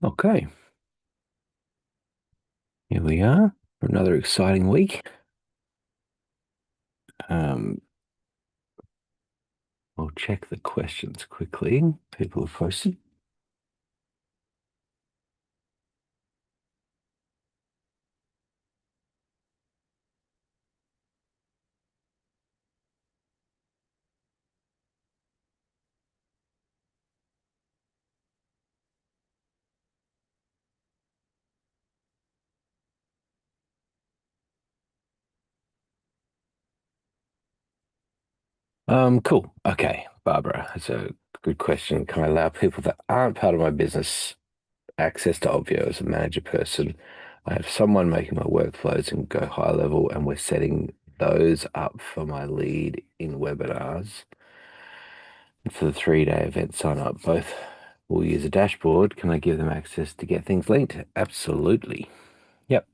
Okay, here we are for another exciting week. Um, I'll check the questions quickly. People have posted. Cool. Okay, Barbara, that's a good question. Can I allow people that aren't part of my business access to Obvio as a manager person? I have someone making my workflows and go high level, and we're setting those up for my lead in webinars for the 3-day event sign up. Both will use a dashboard. Can I give them access to get things linked? Absolutely. Yep.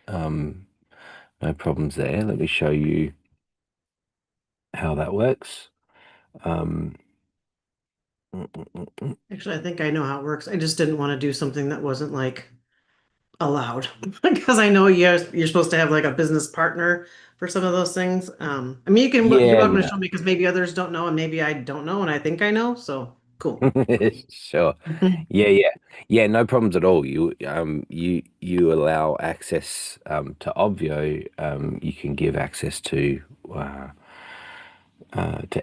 Um, no problems there. Let me show you how that works. Um, mm, mm, mm. Actually, I think I know how it works. I just didn't want to do something that wasn't like allowed because I know you're supposed to have like a business partner for some of those things. I mean, you're Yeah, welcome to no. show me because maybe others don't know and maybe I don't know and I think I know. So cool. Sure. Yeah, yeah. Yeah, no problems at all. You allow access to Obvio. You can give access to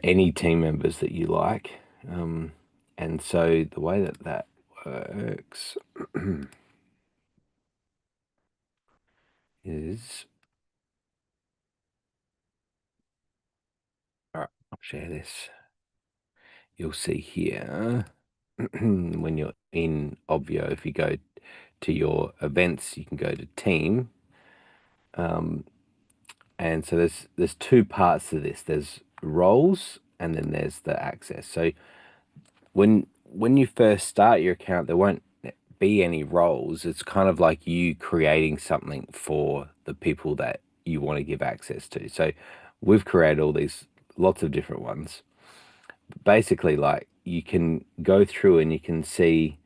any team members that you like. And so the way that that works is, all right, I'll share this. You'll see here when you're in Obvio, if you go to your events, you can go to team. Um, and so there's two parts to this. There's roles and then there's the access. So when you first start your account, there won't be any roles. It's kind of like you creating something for the people that you want to give access to. So we've created all these lots of different ones. Basically, like you can go through and you can see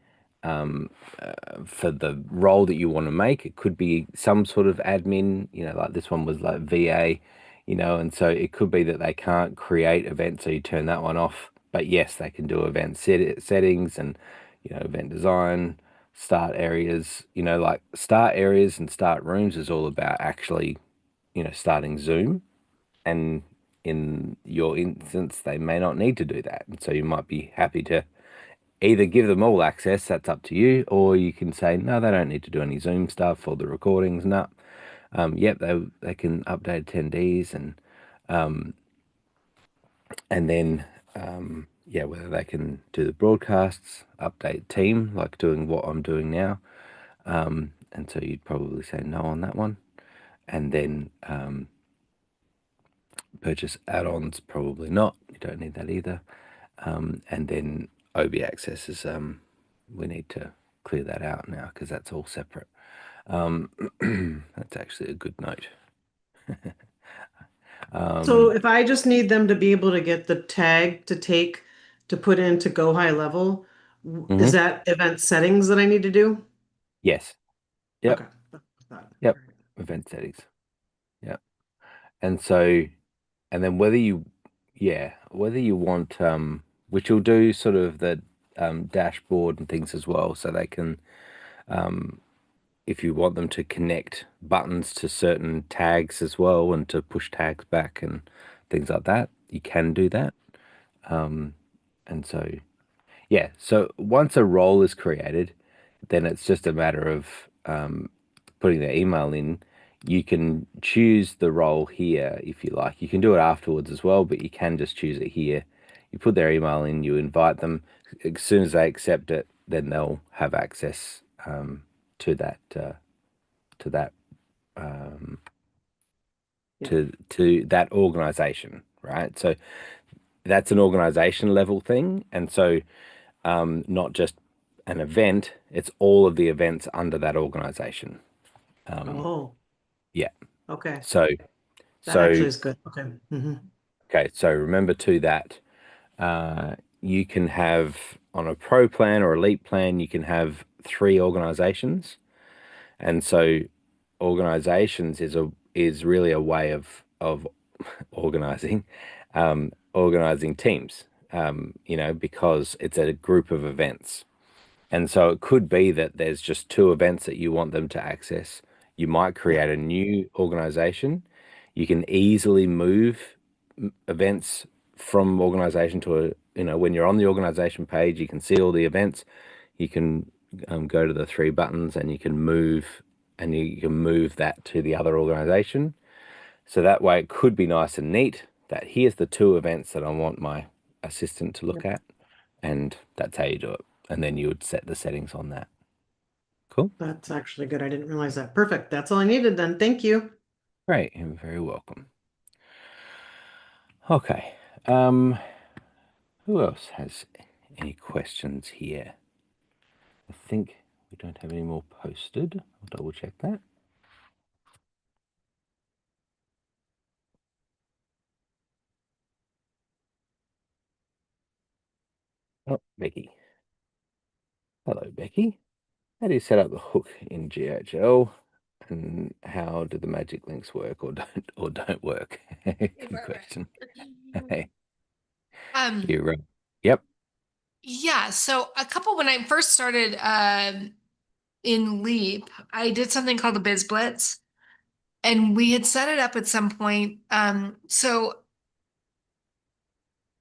for the role that you want to make, it could be some sort of admin, like this one was like VA, and so it could be that they can't create events, so you turn that one off. But yes, they can do settings and, event design, start areas, like start areas and start rooms is all about actually, starting Zoom. And in your instance, they may not need to do that. And so you might be happy to either give them all access, that's up to you, or you can say, no, they don't need to do any Zoom stuff or the recordings. No. Yep, they can update attendees and then yeah, whether they can do the broadcasts, update team, like doing what I'm doing now. And so you'd probably say no on that one. And then purchase add-ons, probably not. You don't need that either. And then OB access is we need to clear that out now because that's all separate. Um, that's actually a good note. So Um, if I just need them to be able to get the tag to take to put in to go high level, is mhm. that event settings that I need to do? Yes. Yep. Okay. That's what I thought. Yep. All right. Event settings. Yep. And so, and then whether you want, which will do sort of the dashboard and things as well, so they can, if you want them to connect buttons to certain tags as well and to push tags back and things like that, you can do that. And so, yeah, so once a role is created, then it's just a matter of putting the email in. You can choose the role here if you like. You can do it afterwards as well, but you can just choose it here. You put their email in, you invite them. As soon as they accept it, then they'll have access to that Yeah. to that organization, right? So that's an organization level thing, and so not just an event, it's all of the events under that organization. Oh, Yeah. okay. So, That so actually is good. Okay. okay. So remember too that you can have on a pro plan or elite plan, you can have three organizations. And so organizations is really a way of organizing organizing teams, because it's a group of events. And so it could be that there's just two events that you want them to access. You might Yeah. create a new organization. You can easily move events from organization to when you're on the organization page, you can see all the events. You can go to the three buttons and you can move that to the other organization. So that way it could be nice and neat that here's the two events that I want my assistant to look Yep. at, and that's how you do it. And then you would set the settings on that. Cool. That's actually good. I didn't realize that. Perfect. That's all I needed then. Thank you. Great. You're very welcome. Okay. Um, who else has any questions here? I think we don't have any more posted. I'll double check that. Oh, Becky. Hello, Becky. How do you set up the hook in GHL? And how do the magic links work or don't work? Good question. Hey, Um, you're right. Yep. yeah, so a couple when I first started in Leap, I did something called the Biz Blitz, and we had set it up at some point. So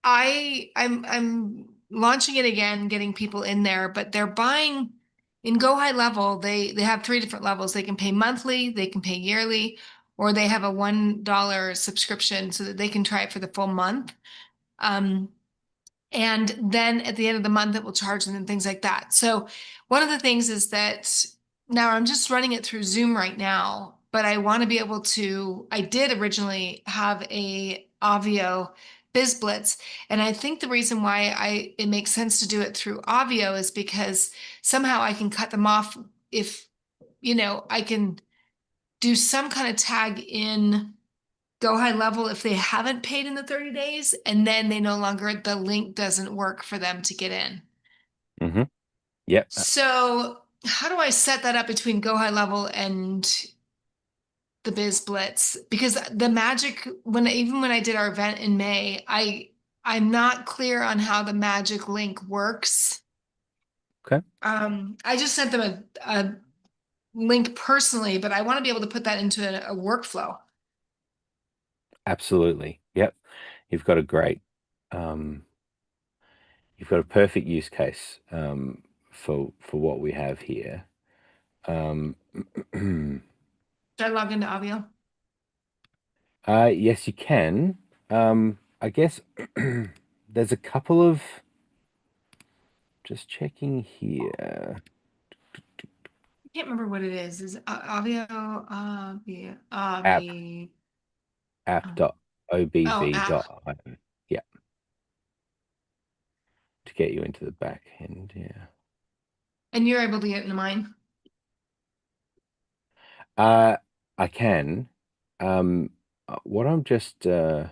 I'm launching it again, getting people in there, but they're buying in Go High Level, they have three different levels. They can pay monthly, they can pay yearly, or they have a $1 subscription so that they can try it for the full month. Um, And then at the end of the month, it will charge them and things like that. So one of the things is that now I'm just running it through Zoom right now, but I want to be able to, I did originally have a Avio Biz Blitz. And I think the reason why it makes sense to do it through Avio is because somehow I can cut them off if, I can do some kind of tag in Go High Level if they haven't paid in the 30 days, and then they no longer, the link doesn't work for them to get in. Mm-hmm. Yep. So how do I set that up between Go High Level and the Biz Blitz? Because the magic, even when I did our event in May, I'm not clear on how the magic link works. Okay. I just sent them a link personally, but I want to be able to put that into a workflow. Absolutely. Yep. You've got a great, um, you've got a perfect use case for what we have here. Um, Should I log into Avio? yes, you can. I guess there's a couple of just checking here. I can't remember what it is. Is Avio, App um, oh, app. app.obv.io. Yeah, to get you into the back end. Yeah. And you're able to get into mine. Uh, I can. What I'm just so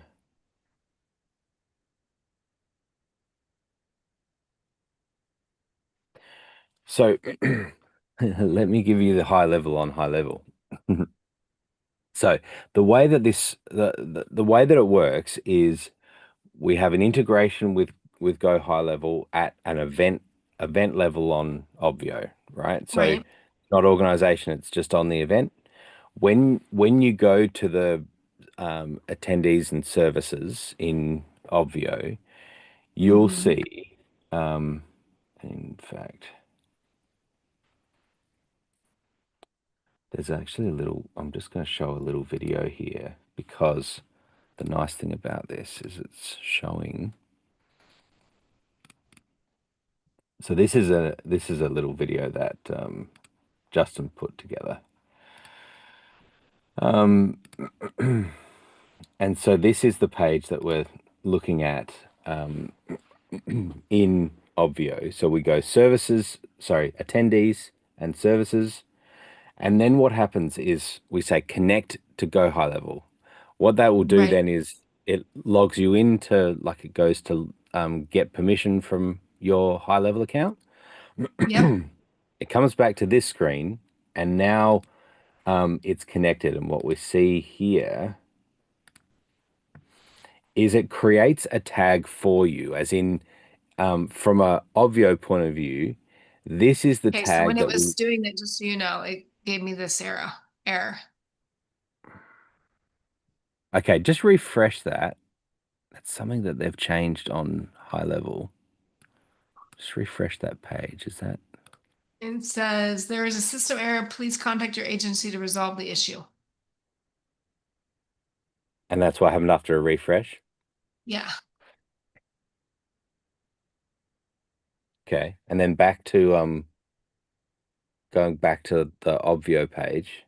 let me give you the high level on high level. So the way that it works is we have an integration with Go High Level at an event level on Obvio, right? So Right. it's not organization, it's just on the event. When you go to the attendees and services in Obvio, you'll Mm-hmm. see, um, in fact, there's actually I'm just going to show a little video here because the nice thing about this is it's showing. So this is a little video that Justin put together. Um, and so this is the page that we're looking at in Obvio. So we go attendees and services. And then what happens is we say connect to Go High Level. What that will do Right. then is it logs you into, like it goes to get permission from your high level account. Yep. it comes back to this screen, and now it's connected. And what we see here is it creates a tag for you, as in from a Obvio point of view, this is the Okay, so when tag it that we. was doing that, just so you know, it gave me this error. Okay, just refresh that. That's something that they've changed on high level. Just refresh that page. Is that? It says there is a system error. Please contact your agency to resolve the issue. And that's what happened after a refresh. Yeah. Okay. And then back to going back to the Obvio page.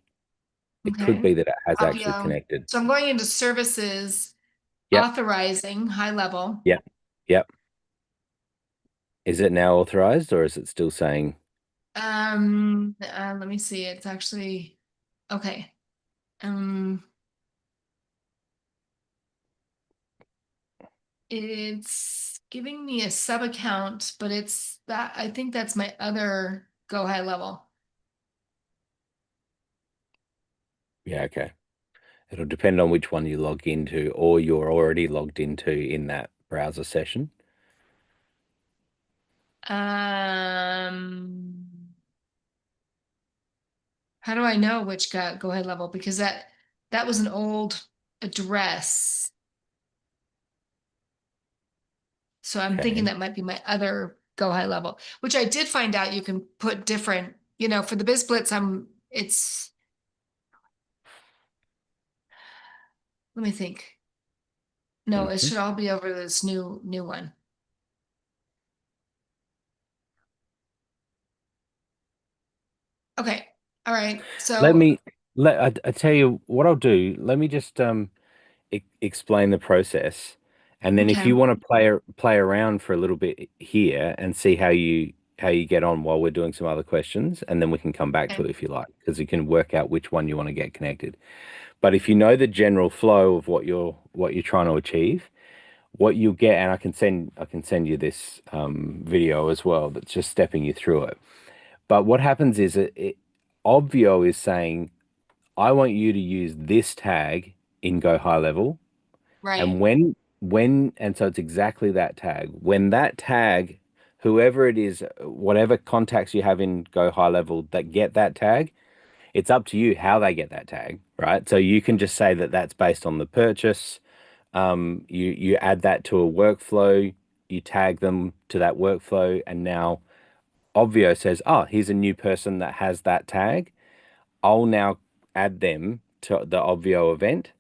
It could Okay. be that it has actually Obvio. connected. So I'm going into services, Yep. authorizing, high level. Yep. Yep. Is it now authorized or is it still saying Let me see. It's actually okay. Um, it's giving me a sub account, but it's that I think that's my other go high level. yeah, okay. It'll depend on which one you log into or you're already logged into in that browser session. Um, how do I know which go ahead level? Because that was an old address. So I'm thinking Okay. that might be my other go high level, which I did find out you can put different, for the Biz Blitz, let me think. No, it Mhm. should all be over this new one. Okay. All right. Let So, me I tell you what I'll do. Let me just explain the process, and then if okay. you want to play around for a little bit here and see how you get on while we're doing some other questions, and then we can come back to Okay. it if you like, because you can work out which one you want to get connected. But if you know the general flow of what you're trying to achieve, what you'll get, and I can send you this video as well that's just stepping you through it. But what happens is Obvio is saying, I want you to use this tag in Go High Level. Right. And and so it's exactly that tag. When that tag, whoever it is, whatever contacts you have in Go High Level that get that tag, it's up to you how they get that tag, right? So you can just say that that's based on the purchase. You add that to a workflow, you tag them to that workflow, and now Obvio says, "Oh, here's a new person that has that tag. I'll now add them to the Obvio event."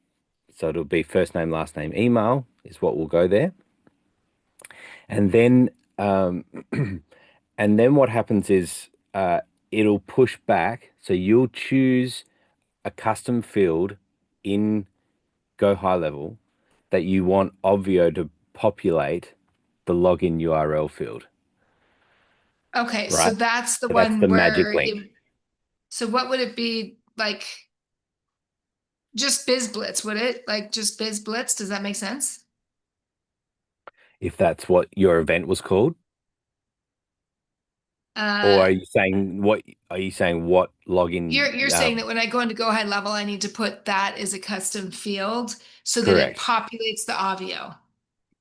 So it'll be first name, last name, email is what will go there. And then um, and then what happens is it'll push back. So you'll choose a custom field in Go High Level that you want Obvio to populate the login URL field, Okay. So right? that's the So that's one the magic where link. so what would it be like? Just Biz Blitz, would it? Like just Biz Blitz? Does that make sense? If that's what your event was called. Or Uh, are you saying what login you're saying that when I go into Go High Level, I need to put that as a custom field so that it correct. populates the Avio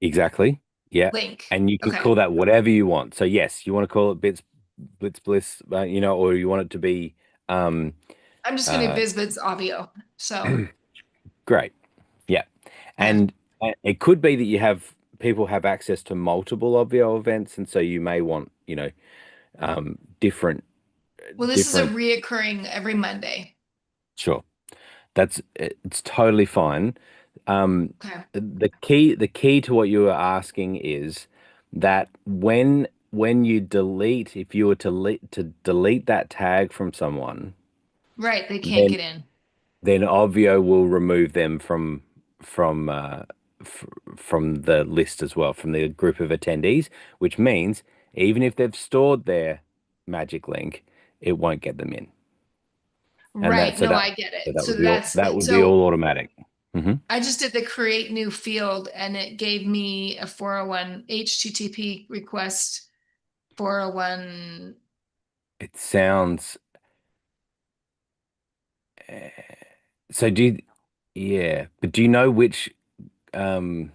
Exactly. Yeah. link. And you could Okay. call that whatever you want. So yes, you want to call it Blitz Bliss, or you want it to be um I'm just going to uh Biz Avio. So, great. Yeah. okay. And it could be that you have people have access to multiple Obvio events, and so you may want, different Well, this is a different reoccurring every Monday. sure. It's totally fine. Okay. The key to what you were asking is that when you delete, if you were to delete that tag from someone, Right. They can't then get in. Ovio will remove them from f from the list as well, from the group of attendees, which means even if they've stored their magic link, it won't get them in. And Right. No, I get it. So that would be so all automatic. Hmm. I just did the create new field and it gave me a 401 HTTP request 401 It sounds. uh, So do you, yeah, but um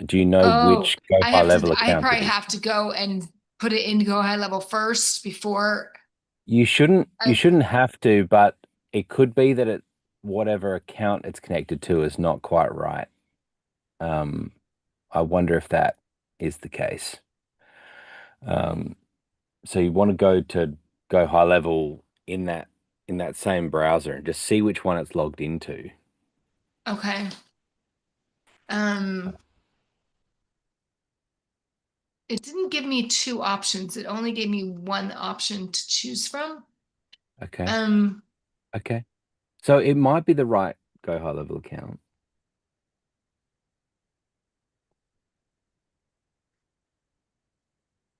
do you know Oh, which Go High Level I account it probably is? have to go and put it in Go High Level first before You I, shouldn't have to, but it could be that whatever account it's connected to is not quite right. Um, I wonder if that is the case. Um, so you want to go to Go High Level in that same browser and just see which one it's logged into. okay. Um, it didn't give me two options. It only gave me one option to choose from. Okay. Um, Okay. So it might be the right Go High Level account.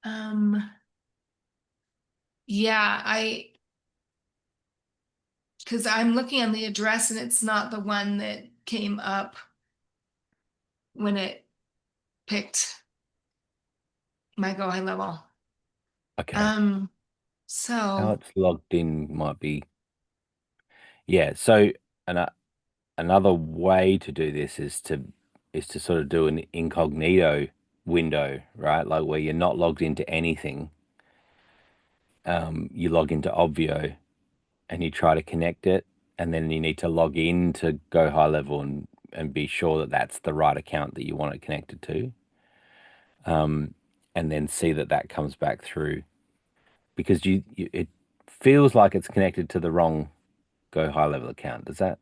um, yeah, because I'm looking on the address and it's not the one that came up when it picked my Go High Level. Okay. Um, How so it's logged in might be, yeah. So an, another way to do this is to sort of do an incognito window, right? Like where you're not logged into anything. You log into Obvio and you try to connect it, and then you need to log in to Go High Level and be sure that that's the right account that you want it connected to. And then see that that comes back through because it feels like it's connected to the wrong Go High Level account. Is that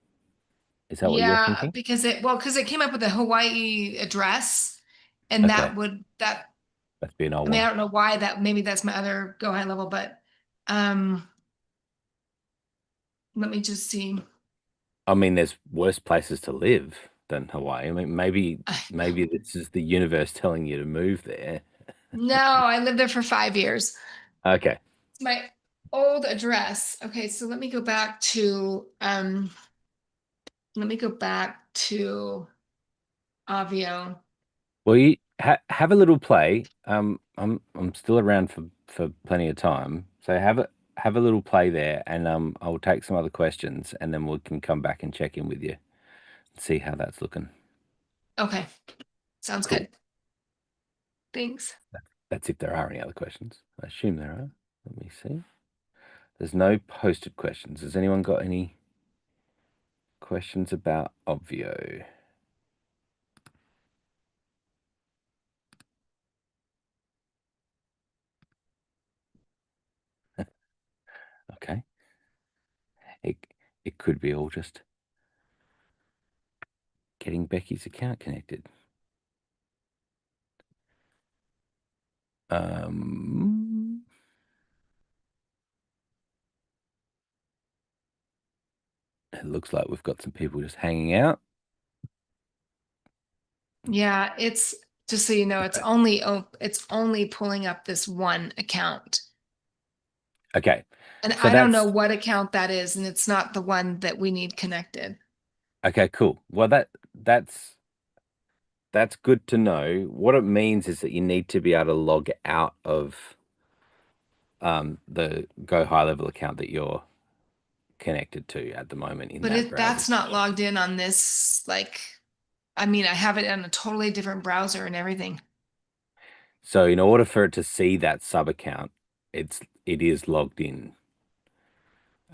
what you're yeah, thinking? because it came up with a Hawaii address, and Okay, that that's be an old I mean, I one. don't know why that maybe that's my other Go High Level, but um, let me just see. I mean, there's worse places to live than Hawaii. I mean, maybe this is the universe telling you to move there. No, I lived there for 5 years. Okay. It's my old address. Okay, so let me go back to Avio. Well, you have a little play. I'm still around for plenty of time, so have a little play there, and I'll take some other questions, and then we can come back and check in with you and see how that's looking. Okay, sounds Cool. good. Thanks. That's if there are any other questions. I assume there are. Let me see. There's no posted questions. Has anyone got any questions about Obvio? Okay. It it could be all just getting Becky's account connected. Um, it looks like we've got some people just hanging out. Yeah, it's just so you know, Okay. it's only pulling up this one account. Okay. And So I don't know that's what account that is, and it's not the one that we need connected. okay, cool. Well, that's good to know. What it means is that you need to be able to log out of the Go High Level account that you're connected to at the moment in But that it browser. that's not logged in on this, like, I mean, I have it on a totally different browser and everything. So in order for it to see that sub account, it is logged in.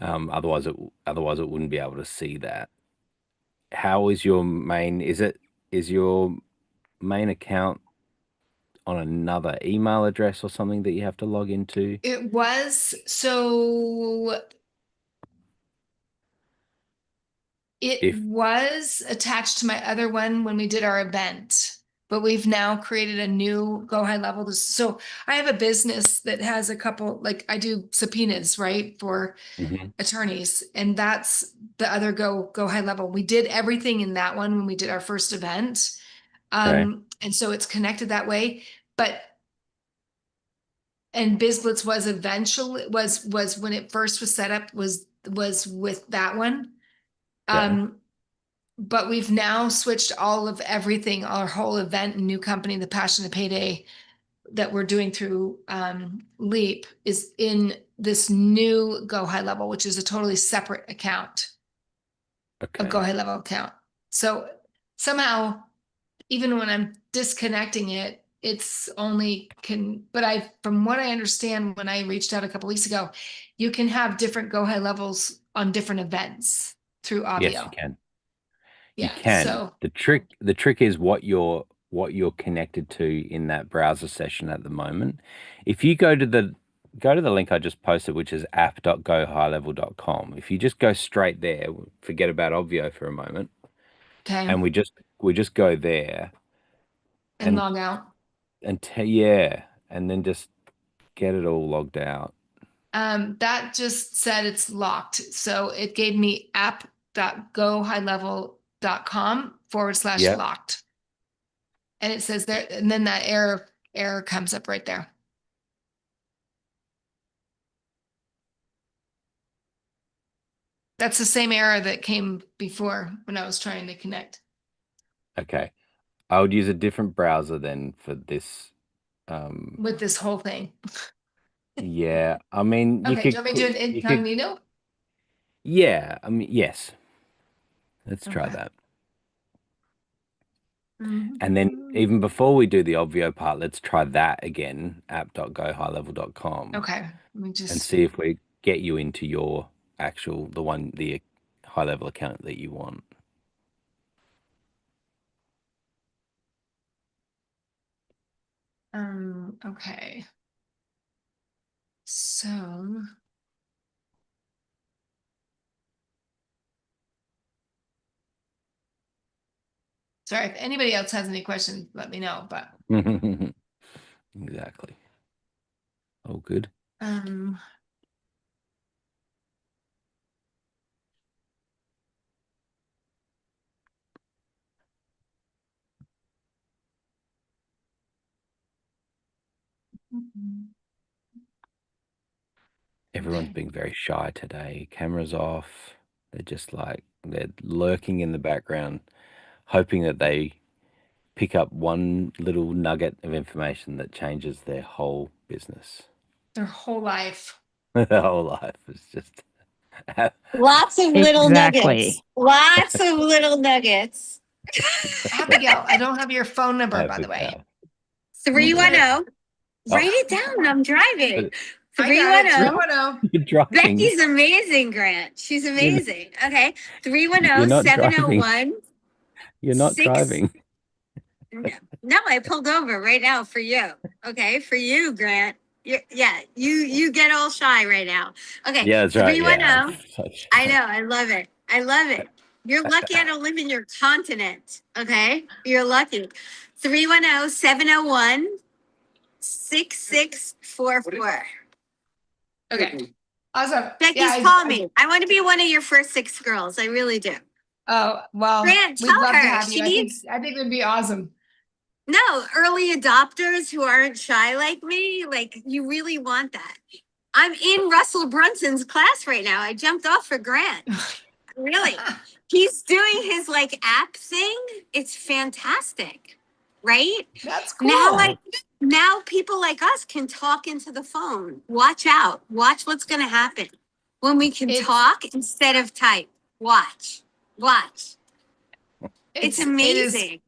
Otherwise it wouldn't be able to see that. How is your main? Is your main account on another email address or something that you have to log into? It was so it If was attached to my other one when we did our event, but we've now created a new Go High Level. So I have a business that has a couple, like I do subpoenas, right, for Mhm. attorneys, and that's the other Go High Level. We did everything in that one when we did our first event. Okay, And so it's connected that way. But and Bizblitz was eventually was when it first was set up was with that one. okay, Um, but we've now switched all of everything, our whole event and new company, the Passion to Payday that we're doing through Leap is in this new Go High Level, which is a totally separate account, a Go Okay. High Level account. So somehow, even when I'm disconnecting it, it's only but from what I understand, when I reached out a couple weeks ago, you can have different Go High Levels on different events through Yes, you Obvio. can. You Yeah. can. So, The trick is what you're connected to in that browser session at the moment. If you go to the link I just posted, which is app.gohighlevel.com. If you just go straight there, forget about Obvio for a moment, okay. and we just go there And and log out. yeah, and then just get it all logged out. That just said it's locked. So it gave me Yep. app.gohighlevel.com/locked. And it says there, and then that error comes up right there. That's the same error that came before when I was trying to connect Okay. I would use a different browser then for this. with this whole thing. Yeah, I mean, Okay, do you want me to do an you could, incognito? yeah, I mean, yes, let's try Okay. that. And then Mhm. even before we do the Obvio part, let's try that again, app.gohighlevel.com, Okay, let me and just, see if we get you into your the high level account that you want. okay. So, sorry, if anybody else has any questions, let me know, but, Exactly. Oh, good. um, Everyone's okay. being very shy today. Cameras off. They're lurking in the background, hoping that they pick up one little nugget of information that changes their whole business. Their whole life. Their whole life is just Lots of little nuggets. Exactly. Lots of little nuggets. Abigail, I don't have your phone number, by the way. Abigail. Can you put it? 310. Write Oh, it down. I'm driving. but I got it. 310. 310. you're driving. Becky's amazing, Grant. She's You're, amazing. Okay. you're 310 not driving. 701 You're not 6. driving. No, I pulled over right now for you. Okay. For you, Grant. You get all shy right now. Okay. Yeah, that's right. Yeah. 310. I know. I love it. I love it. You're lucky I don't live in your continent. Okay. You're lucky. 310 701 6644. Okay. Awesome. Becky's Yeah. call me. I want to be one of your first 6 girls. I really do. Oh, well, Grant, we'd tell love to her have she you. needs I think it would be awesome. no early adopters who aren't shy like me. Like, you really want that. I'm in Russell Brunson's class right now. I jumped off for Grant. Really. He's doing his like app thing. It's fantastic. Right? That's Now, cool. like, now people like us can talk into the phone. Watch out. Watch what's going to happen when we can It's talk instead of type. Watch. Watch. It's it is amazing.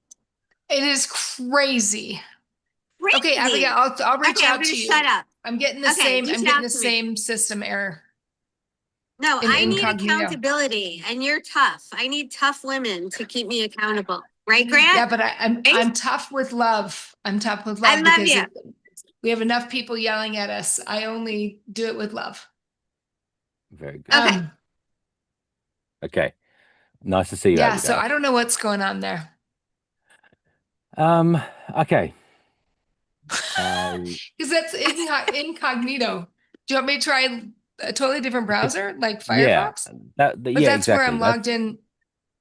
crazy. Okay, Abigail, Crazy. I'll reach Okay, I'm out going to to you. shut up. I'm getting Okay, reach out the to me. same system error No, in I need incognito. accountability, and you're tough. I need tough women to keep me accountable. Right, Grant? Yeah, but I'm Right? tough with love. I'm tough with I love love because you. we have enough people yelling at us. I only do it with love. Very good. Okay. Okay. Nice to see you, Yeah, so Abigail. I don't know what's going on there. Um, okay. I Because that's incognito. Do you want me to try a totally different browser like yeah, Firefox? But yeah, that's where exactly. I'm logged in.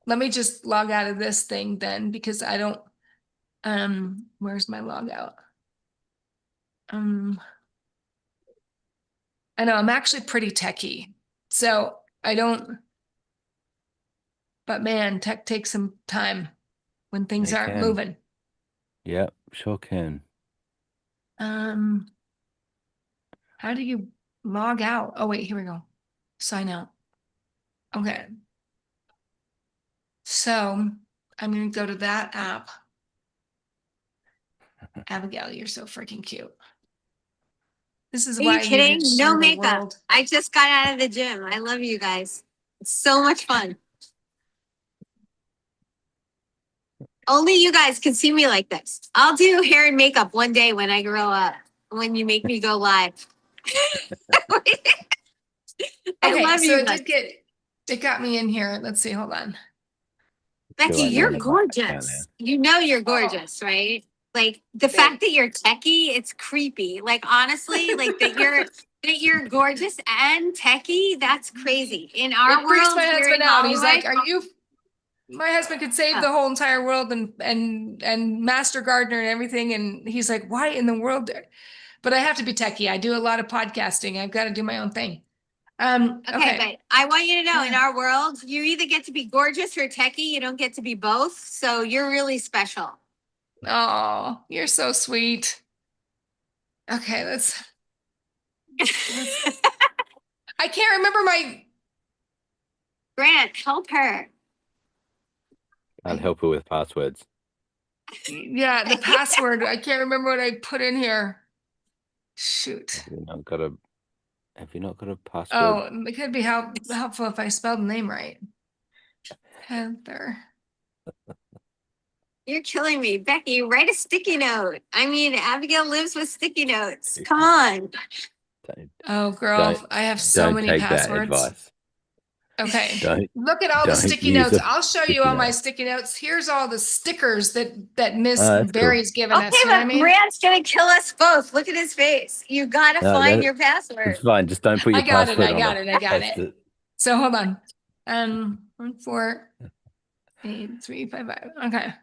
Let me just log out of this thing then because I don't where's my log out? Um I know I'm actually pretty techie. So I don't, but man, tech takes some time when things They aren't can. moving. Yeah, sure can. Um how do you log out. Oh, wait, here we go. Sign out. Okay. So I'm going to go to that app. Abigail, you're so freaking cute. This is Are you why you kidding? need to No share the makeup. world. I just got out of the gym. I love you guys. It's so much fun. Only you guys can see me like this. I'll do hair and makeup one day when I grow up, when you make me go live. I Okay, love so you guys. it got me in here. Let's see, hold on. Becky, Feel like you're we're in a bike account now. gorgeous. You know you're gorgeous, right? Like the Thanks. fact that you're techie, it's creepy. Like honestly, like that you're gorgeous and techie, that's crazy. In our It freaks world my here husband in out. He's Hollywood, like, "Are you?" My husband could save the whole entire world and master gardener and everything, and he's like, "Why in the world?" But I have to be techie. I do a lot of podcasting. I've got to do my own thing. okay, but I want you to know in Yeah. our world, you either get to be gorgeous or techie, you don't get to be both. So you're really special. Oh, you're so sweet. Okay, let's I can't remember my. Grant, help her. I'll help her with passwords. Yeah, the password. I can't remember what I put in here. Shoot. Have you not got a password? Oh, it could be helpful if I spelled the name right. Heather. You're killing me. Becky, write a sticky note. I mean, Abigail lives with sticky notes. Come on. Oh, girl, Don't- I have so Don't many take that passwords. advice. Okay. Don't Look at all the don't sticky use notes. a I'll show you sticky all my note. sticky notes. Here's all the stickers that Miss That's cool. Barry's given Okay, us. You know what I but mean? Grant's gonna kill us both. Look at his face. You gotta No, find your password. It's fine. Just don't put your I got it. password I on got it. it. I got That's it. So hold on. 1, 4, 8, 3, 5, 5. Okay.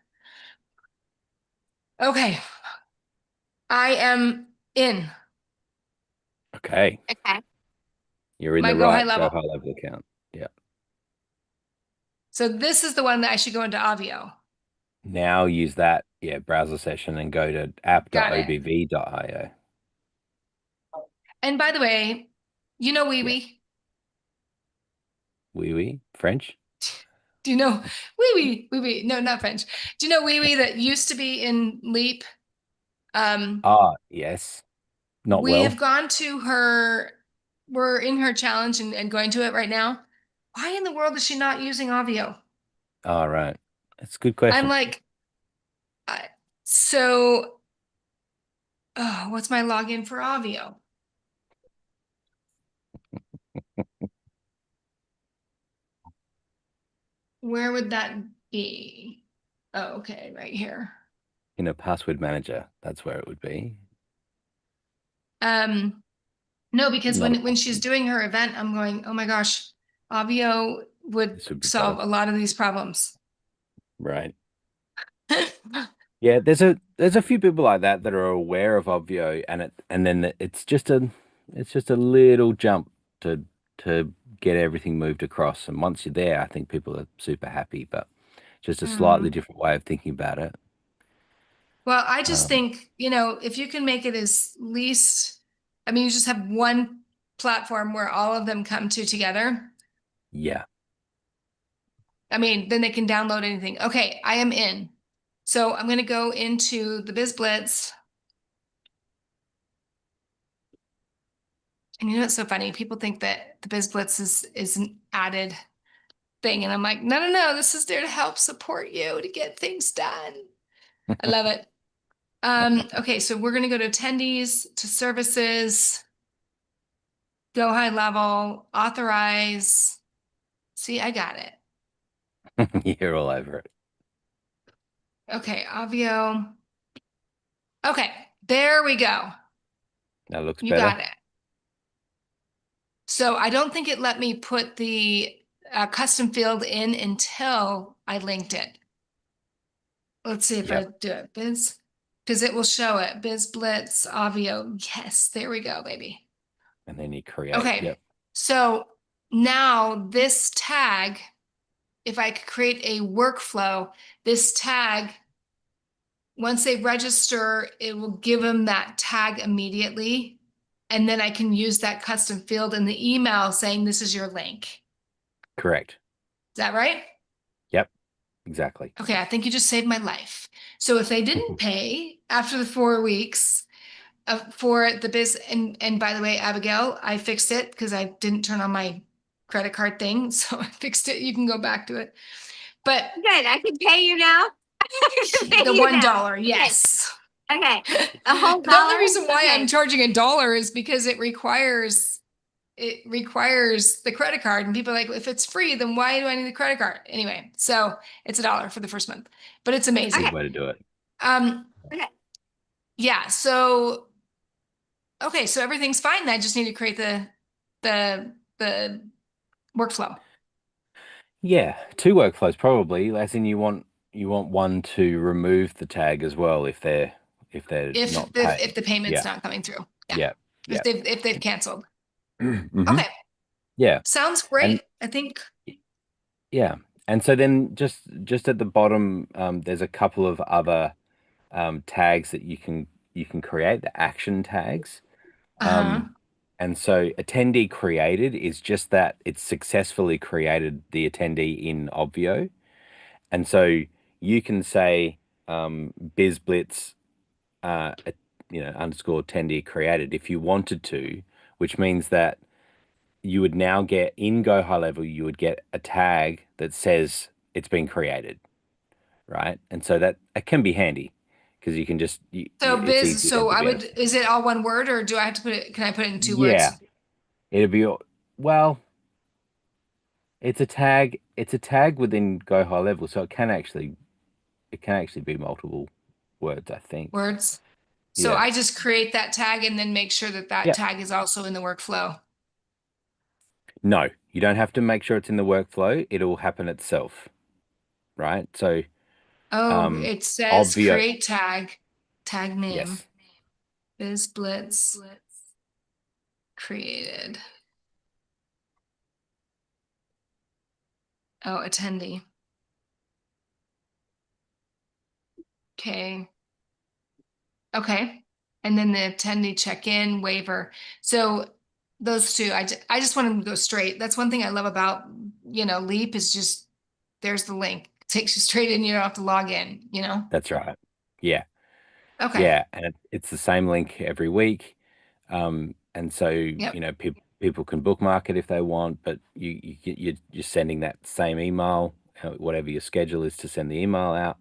Okay. I am in Okay. Okay. You're in my the Go High right level. Go High level account. Yeah. So this is the one that I should go into Obvio. Now use that browser session and go to Got it. app.obv.io. And by the way, you know Wee Yeah. Wee? Oui, French? Do you know Wee Wee? Wee Wee? No, not French. Do you know Wee Wee that used to be in Leap? Yes. Not We have well. gone to her. We're in her challenge and going to it right now. Why in the world is she not using Obvio? All right. That's a good question. I'm like, so, oh, what's my login for Obvio? Where would that be? Oh, okay, right here. In a password manager, that's where it would be. No, because Not a when she's doing her event, I'm going, oh my gosh, Obvio would This would be solve better. a lot of these problems. Right. Yeah, there's a few people like that are aware of Obvio, and then it's just a little jump to get everything moved across. And once you're there, I think people are super happy, but just a slightly different way of thinking about it. Well, I just think, if you can make it as least, I mean, you just have one platform where all of them come to together. Yeah. I mean, then they can download anything. Okay, I am in. So I'm going to go into the BizBlitz. And you know what's so funny? People think that the BizBlitz is an added thing. And I'm like, no, no, no. This is there to help support you to get things done. I love it. Okay, so we're going to go to attendees, to services, go high level, authorize. See, I got it. You're all over it. Okay, Avio. Okay, there we go. That looks You better. got it. So I don't think it let me put the custom field in until I linked it. Let's see if I do it. Biz, because it will show it. Biz Blitz, Avio. Yes, there we go, baby. And then you create. Okay, Yep. so now this tag, if I could create a workflow, this tag, once they register, it will give them that tag immediately. and then I can use that custom field in the email saying this is your link. Correct. Is that right? Yep. Exactly. Okay, I think you just saved my life. So if they didn't pay after the 4 weeks for the biz, and by the way, Abigail, I fixed it because I didn't turn on my credit card thing, so I fixed it. You can go back to it. But Good. I can pay you now. I can pay the you now. $1, yes. Okay. The whole The only dollar? reason why Okay. I'm charging $1 is because it requires the credit card, and people are like, if it's free, then why do I need the credit card? Anyway, so it's $1 for the first month, but it's amazing. Good way to do it. Okay. Yeah. So, okay. So everything's fine. I just need to create the workflow. Yeah, 2 workflows probably. As in, you want one to remove the tag as well if they're not paying. If the payment's Yeah. not coming through. Yeah. Yeah. Yeah. If they've canceled. Mhm. Okay. Yeah. Sounds great. And I think. yeah. And so then just at the bottom, there's a couple of other tags that you can create, the action tags. Uh-huh. And so attendee created is just that it's successfully created the attendee in Obvio. And so you can say BizBlitz, underscore attendee created if you wanted to, which means that you would now get in Go High Level, you would get a tag that says it's been created, right? And so that it can be handy because you can just, So it's easy then so to I be able would, to. is it all one word, or do I have to put it, can I put it in 2 words? Yeah, it'll be, well, it's a tag within Go High Level, so it can actually be multiple words, I think. Words. So Yeah. I just create that tag and then make sure that Yeah. tag is also in the workflow. No, you don't have to make sure it's in the workflow. It'll happen itself, right? So, Oh, it says Obvio, create tag name, yes, BizBlitz created. Oh, attendee. Okay. Okay. And then the attendee check-in waiver. So those two, I just want them to go straight. That's one thing I love about, Leap is just, there's the link. It takes you straight in. You don't have to log in, that's right. Yeah, Okay. yeah, and it's the same link every week. And so, Yep. people can bookmark it if they want, but you're sending that same email, whatever your schedule is to send the email out.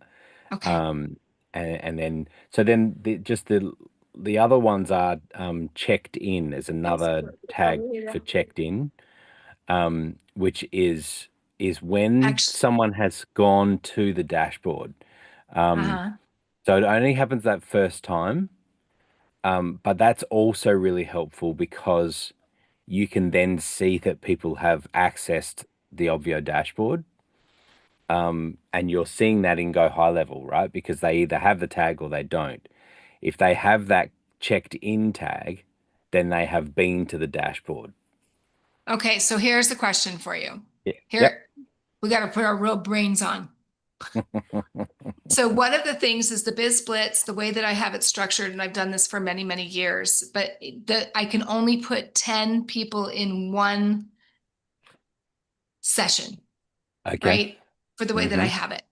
Okay. And then so then the other ones are checked in as another tag for checked in, which is when Actually, someone has gone to the dashboard. uh-huh. So it only happens that first time, but that's also really helpful because you can then see that people have accessed the Obvio dashboard. And you're seeing that in Go High Level, right? Because they either have the tag or they don't. If they have that checked in tag, then they have been to the dashboard. Okay, so here's the question for you. Yeah. Here, we got to put our real brains on. So one of the things is the BizBlitz, the way that I have it structured, and I've done this for many, many years, but I can only put 10 people in one session, Okay. right? For the way that I Mhm. have it.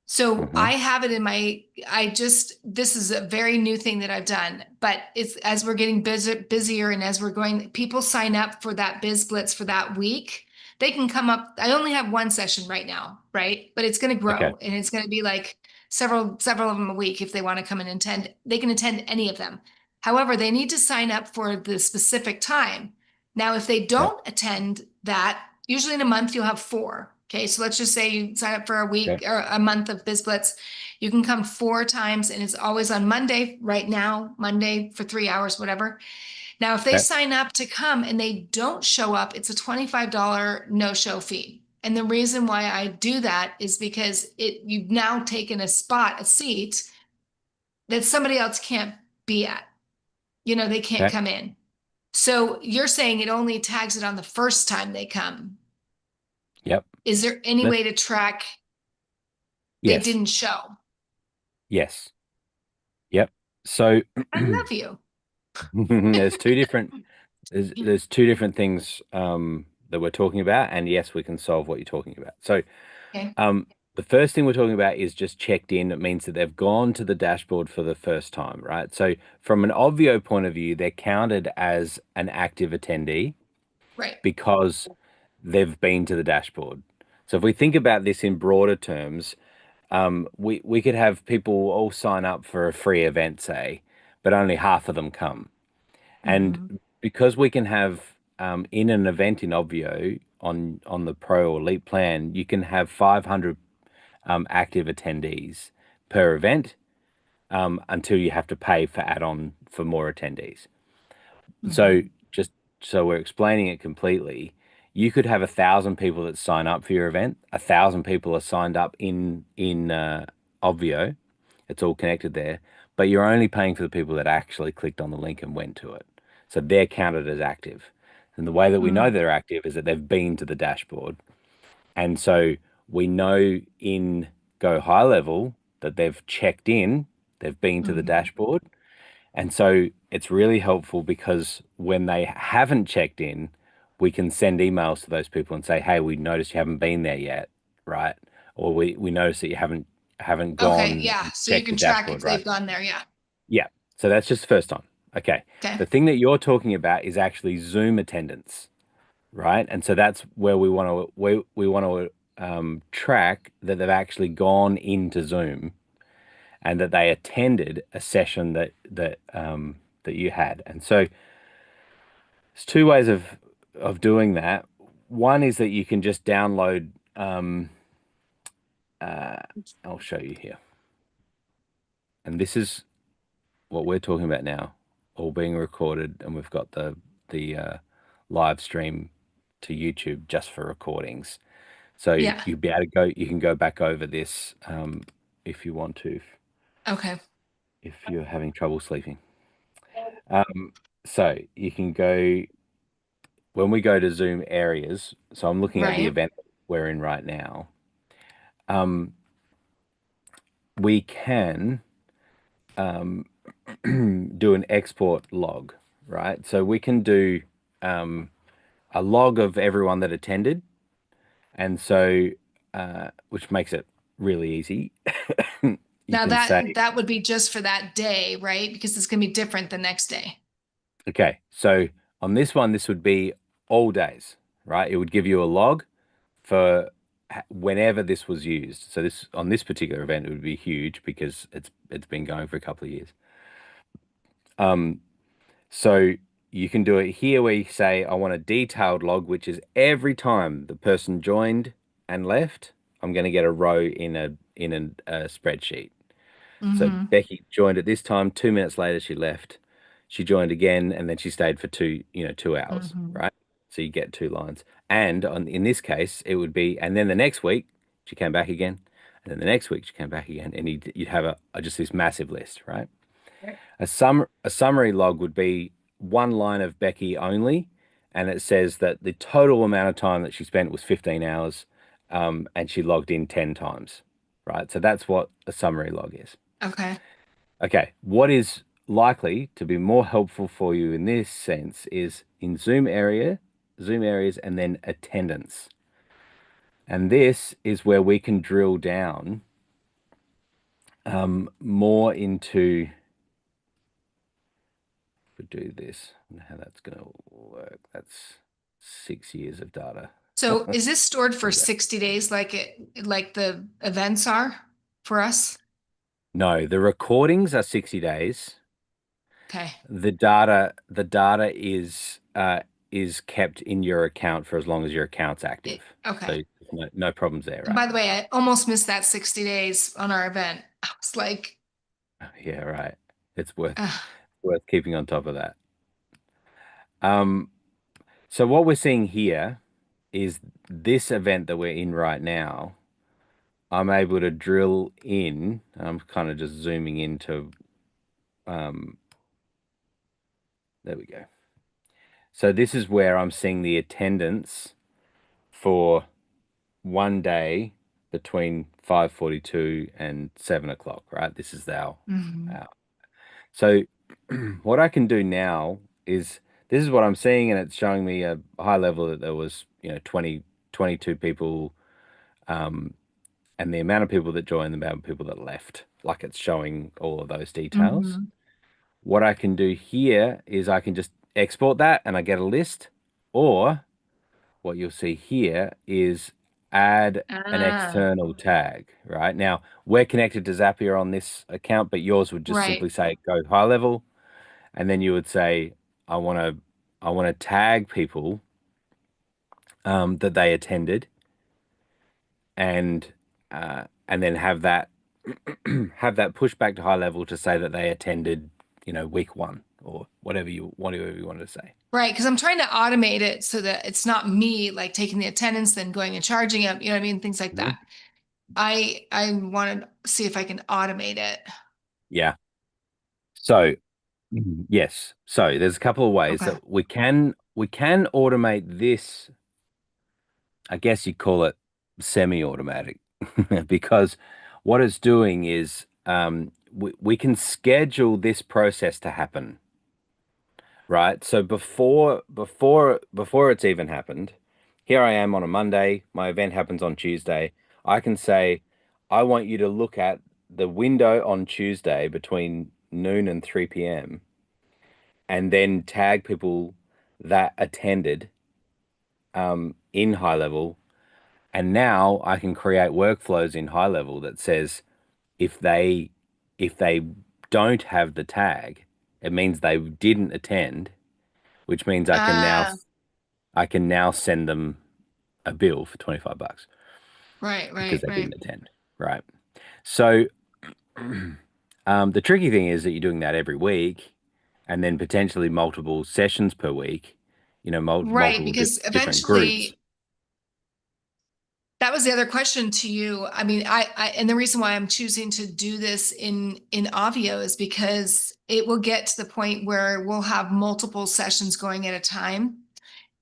So Mhm. I have it in this is a very new thing that I've done, but it's as we're getting busier and as we're going, people sign up for that BizBlitz for that week. They can come up. I only have one session right now, right? But it's going to Okay. grow and it's going to be like several of them a week. If they want to come and attend, they can attend any of them. However, they need to sign up for the specific time. Now, if they don't attend that, usually in a month, you'll have 4. Okay, so let's just say you sign up for a week Okay. or a month of BizBlitz. You can come 4 times and it's always on Monday, right now, Monday for 3 hours, whatever. Now, if they Okay. sign up to come and they don't show up, it's a $25 no-show fee. And the reason why I do that is because you've now taken a seat that somebody else can't be at. They can't Okay. come in. So you're saying it only tags it on the first time they come. Yep. Is there any Let- way to track they Yes. didn't show? Yes. Yep. So I love you. There's two different things that we're talking about, and yes, we can solve what you're talking about. So Okay. the first thing we're talking about is just checked in. It means that they've gone to the dashboard for the first time, right? So from an Obvio point of view, they're counted as an active attendee Right. because they've been to the dashboard. So if we think about this in broader terms, we could have people all sign up for a free event, say, but only half of them come. And because we can have in an event in Obvio on the Pro or Elite plan, you can have 500 active attendees per event until you have to pay for add-on for more attendees. So just so we're explaining it completely, you could have 1,000 people that sign up for your event. 1,000 people are signed up in Obvio. It's all connected there, but you're only paying for the people that actually clicked on the link and went to it. So they're counted as active. And the way that we know they're active is that they've been to the dashboard. And so we know in Go High Level that they've checked in, they've been to the dashboard. And so it's really helpful because when they haven't checked in, we can send emails to those people and say, hey, we noticed you haven't been there yet, right? Or we noticed that you haven't Okay. gone Yeah. and So you checked the can track if dashboard, right? they've gone there. Yeah. Yeah. So that's just the first time. Okay. Okay. The thing that you're talking about is actually Zoom attendance, right? And so that's where we want to track that they've actually gone into Zoom and that they attended a session that you had. And so there's two ways of doing that. One is that you can just download. I'll show you here, and this is what we're talking about now, all being recorded, and we've got the live stream to YouTube just for recordings. So Yeah. you'll be able to go. You can go back over this if you want to, Okay. if you're having trouble sleeping. So you can go when we go to Zoom areas. So I'm looking at the Right. event we're in right now. We can do an export log, right? So we can do a log of everyone that attended, and so which makes it really easy. You Now can say, that would be just for that day, right? Because it's gonna be different the next day. okay, so on this one, this would be all days, right? It would give you a log for whenever this was used. So this on this particular event, it would be huge because it's been going for a couple of years. So you can do it here where you say, I want a detailed log, which is every time the person joined and left, I'm going to get a row in a spreadsheet. So Becky joined at this time, 2 minutes later she left. She joined again and then she stayed for 2 hours, right? So you get 2 lines. And in this case, it would be, and then the next week she came back again, and then the next week she came back again, and you'd have just this massive list, right? A summary log would be one line of Becky only, and it says that the total amount of time that she spent was 15 hours, and she logged in 10 times, right? So that's what a summary log is. Okay. Okay, what is likely to be more helpful for you in this sense is in Zoom areas, and then attendance. And this is where we can drill down more into do this and how that's going to work. That's 6 years of data. So is this stored for Yeah. 60 days like the events are for us? No, the recordings are 60 days. Okay. The data is kept in your account for as long as your account's active. Okay. So no problems there, And right? by the way, I almost missed that 60 days on our event. I was like, Yeah, right. It's worth ugh. worth keeping on top of that. So what we're seeing here is this event that we're in right now. I'm able to drill in. I'm kind of just zooming into, there we go. So this is where I'm seeing the attendance for one day between 5:42 and 7 o'clock, right? This is our. So what I can do now is this is what I'm seeing, and it's showing me a high level that there was, 22 people, um, and the amount of people that joined, the amount of people that left. Like it's showing all of those details. Mhm. What I can do here is I can just export that and I get a list, or what you'll see here is add an Ah, external tag, right? Now, we're connected to Zapier on this account, but yours would just simply right. say go high level, and then you would say, I want to I want to tag people that they attended, and then have that have that push back to high level to say that they attended, week one or whatever you wanted to say. Right, because I'm trying to automate it so that it's not me like taking the attendance, then going and charging it, you know what I mean? Things like Mhm. that. I want to see if I can automate it. Yeah. So yes. So there's a couple of ways Okay. that we can automate this. I guess you call it semi-automatic because what it's doing is we can schedule this process to happen, right? So before it's even happened, here I am on a Monday, my event happens on Tuesday. I can say, I want you to look at the window on Tuesday between noon and 3 p.m. and then tag people that attended in high level. And now I can create workflows in high level that says if they if they don't have the tag, it means they didn't attend, which means Ah, I can now send them a bill for $25 right, because right, they right. didn't attend. Right. So the tricky thing is that you're doing that every week and then potentially multiple sessions per week, Right, multiple because different groups. eventually that was the other question to you. I mean, and the reason why I'm choosing to do this in Avio is because it will get to the point where we'll have multiple sessions going at a time.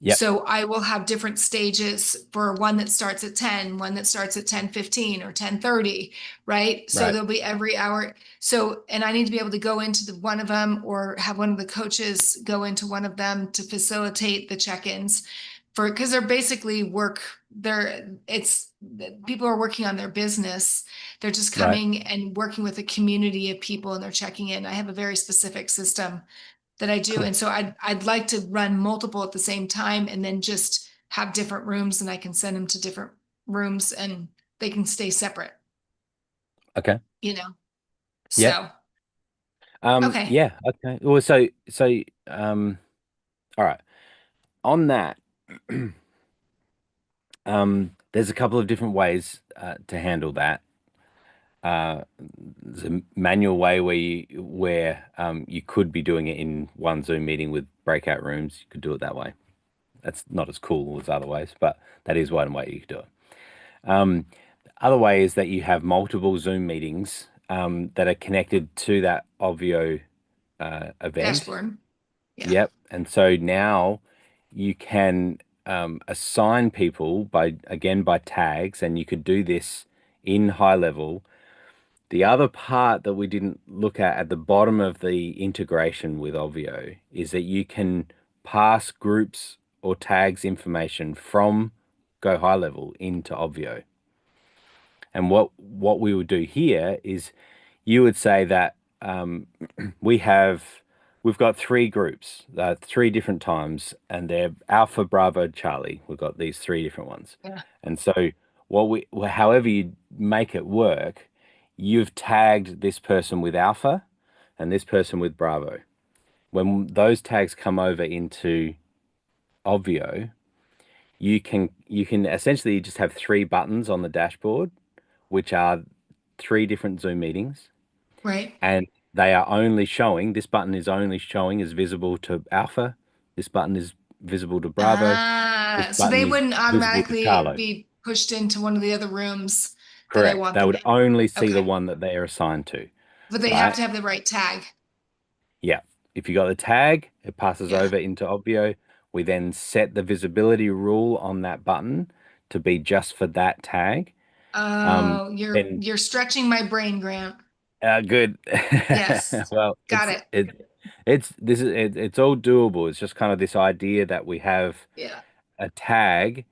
Yep. So I will have different stages for one that starts at 10, one that starts at 10:15 or 10:30, right? So Right. there'll be every hour. So, and I need to be able to go into one of them or have one of the coaches go into one of them to facilitate the check-ins because they're basically it's people are working on their business. They're just Right. coming and working with a community of people and they're checking in. I have a very specific system that I do. Cool. And so I'd like to run multiple at the same time and then just have different rooms and I can send them to different rooms and they can stay separate, Okay. you know? Yep. So, okay. Yeah. Okay. Well, so all right. On that, there's a couple of different ways to handle that. There's a manual way where you could be doing it in one Zoom meeting with breakout rooms. You could do it that way. That's not as cool as other ways, but that is one way you could do it. Um, other way is that you have multiple Zoom meetings that are connected to that Ovio event. Dashboard. Yeah. Yep. And so now you can assign people by tags, and you could do this in high level. The other part that we didn't look at the bottom of the integration with Ovio is that you can pass groups or tags information from Go High Level into Ovio. And what we would do here is you would say that we have we've got three groups, three different times, and they're Alpha, Bravo, Charlie. We've got these three different ones, Yeah. and so however you make it work, you've tagged this person with Alpha and this person with Bravo. When those tags come over into Ovio, you can essentially just have three buttons on the dashboard, which are three different Zoom meetings, Right. and they are only showing, this button is only showing as visible to Alpha, this button is visible to Bravo, this So button they is wouldn't visible to automatically Charlo. be pushed into one of the other rooms that I Correct. want They them would in. only see the Okay. one that they are assigned to, But they have right? to have the right tag. Yeah. If you got the tag, it passes Yeah. over into Obvio. We then set the visibility rule on that button to be just for that tag. Um, Oh, then you're stretching my brain, Grant. Good. Yes. Well, Got it. It's all doable. It's just kind of this idea that we have Yeah. a tag.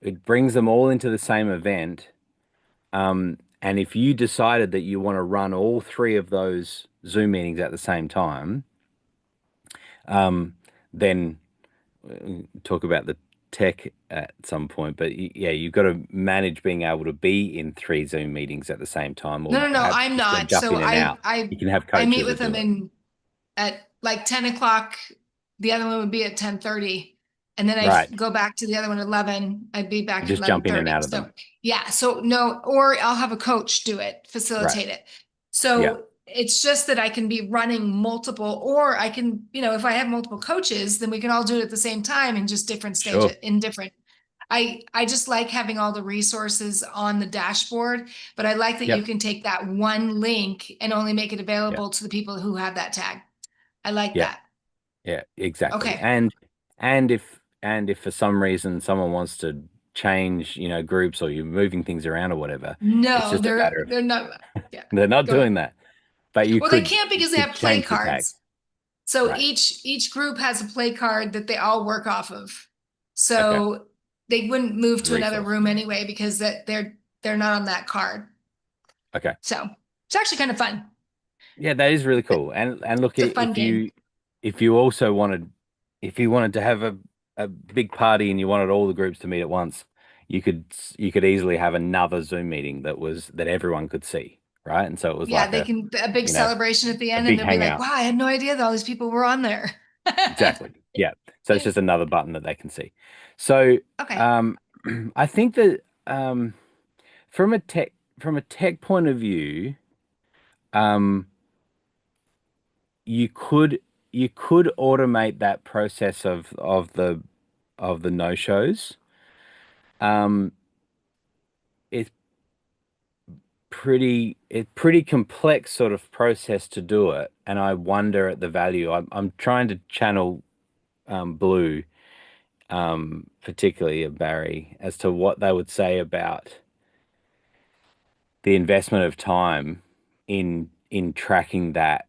It brings them all into the same event. And if you decided that you want to run all three of those Zoom meetings at the same time, then talk about the tech at some point. But yeah, you've got to manage being able to be in three Zoom meetings at the same time, or No, perhaps I'm just then not. jump So in and out. You can have I meet coaches with that them do it. in at like 10 o'clock. The other one would be at 10:30. And then Right. go back to the other one at 11. I'd be back You at just jump in and 11:30. out of So them. yeah, so no, or I'll have a coach do it, Right. facilitate it. Yeah. So it's just that I can be running multiple, or I can, if I have multiple coaches, then we can all do it at the same time in just different Sure. stages, in different. I just like having all the resources on the dashboard, but I like that you Yep. can take that one link and only make it Yeah. available to the people who have that tag. I like Yeah. that. Yeah. Exactly. Okay. And if for some reason someone wants to change, groups, or you're moving things around or whatever, it's No, just a matter of they're not. Yeah, they're not go ahead. doing that. But you Well, they could can't you because they could have play change the tag. cards. So Right. each group has a play card that they all work off of. Okay. So they wouldn't move The to another resource. room anyway because they're not on that card. Okay. So it's actually kind of fun. Yeah, that is really cool. And look, It's a fun game. if you also wanted to have a big party and you wanted all the groups to meet at once, you could easily have another Zoom meeting that everyone could see, right? And so it was Yeah, like they a, can a big you know, celebration at the a end, and big they'll be like, hangout. "Wow, I had no idea that all these people were on there." Exactly. Yeah. So it's just another button that they can see. So Okay. um I think that from a tech point of view, um you could you could automate that process of the no-shows. Um, it's pretty complex sort of process to do it, and I wonder at the value. I'm trying to channel Blue, particularly of Barry, as to what they would say about the investment of time in tracking that,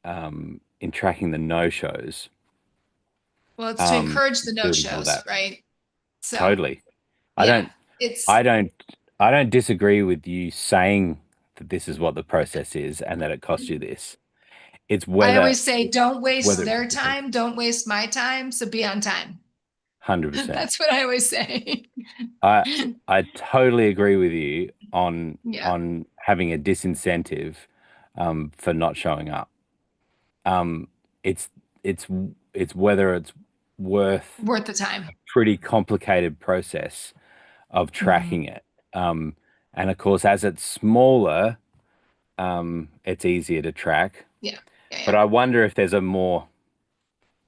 in tracking the no-shows, Well, it's to encourage the building all no-shows, that. right? So Totally. I yeah, don't it's. I don't I don't disagree with you saying that this is what the process is and that it costs you this. It's I whether always say, don't waste whether it's their efficient. time, don't waste my time, so be on time. 100%. That's what I always say. I I totally agree with you on Yeah, on having a disincentive for not showing up. Um it's it's it's whether it's worth worth the time. pretty complicated process of Mhm. tracking it. Um and of course as it's smaller, it's easier to track. Yeah, yeah, But yeah. I wonder if there's a more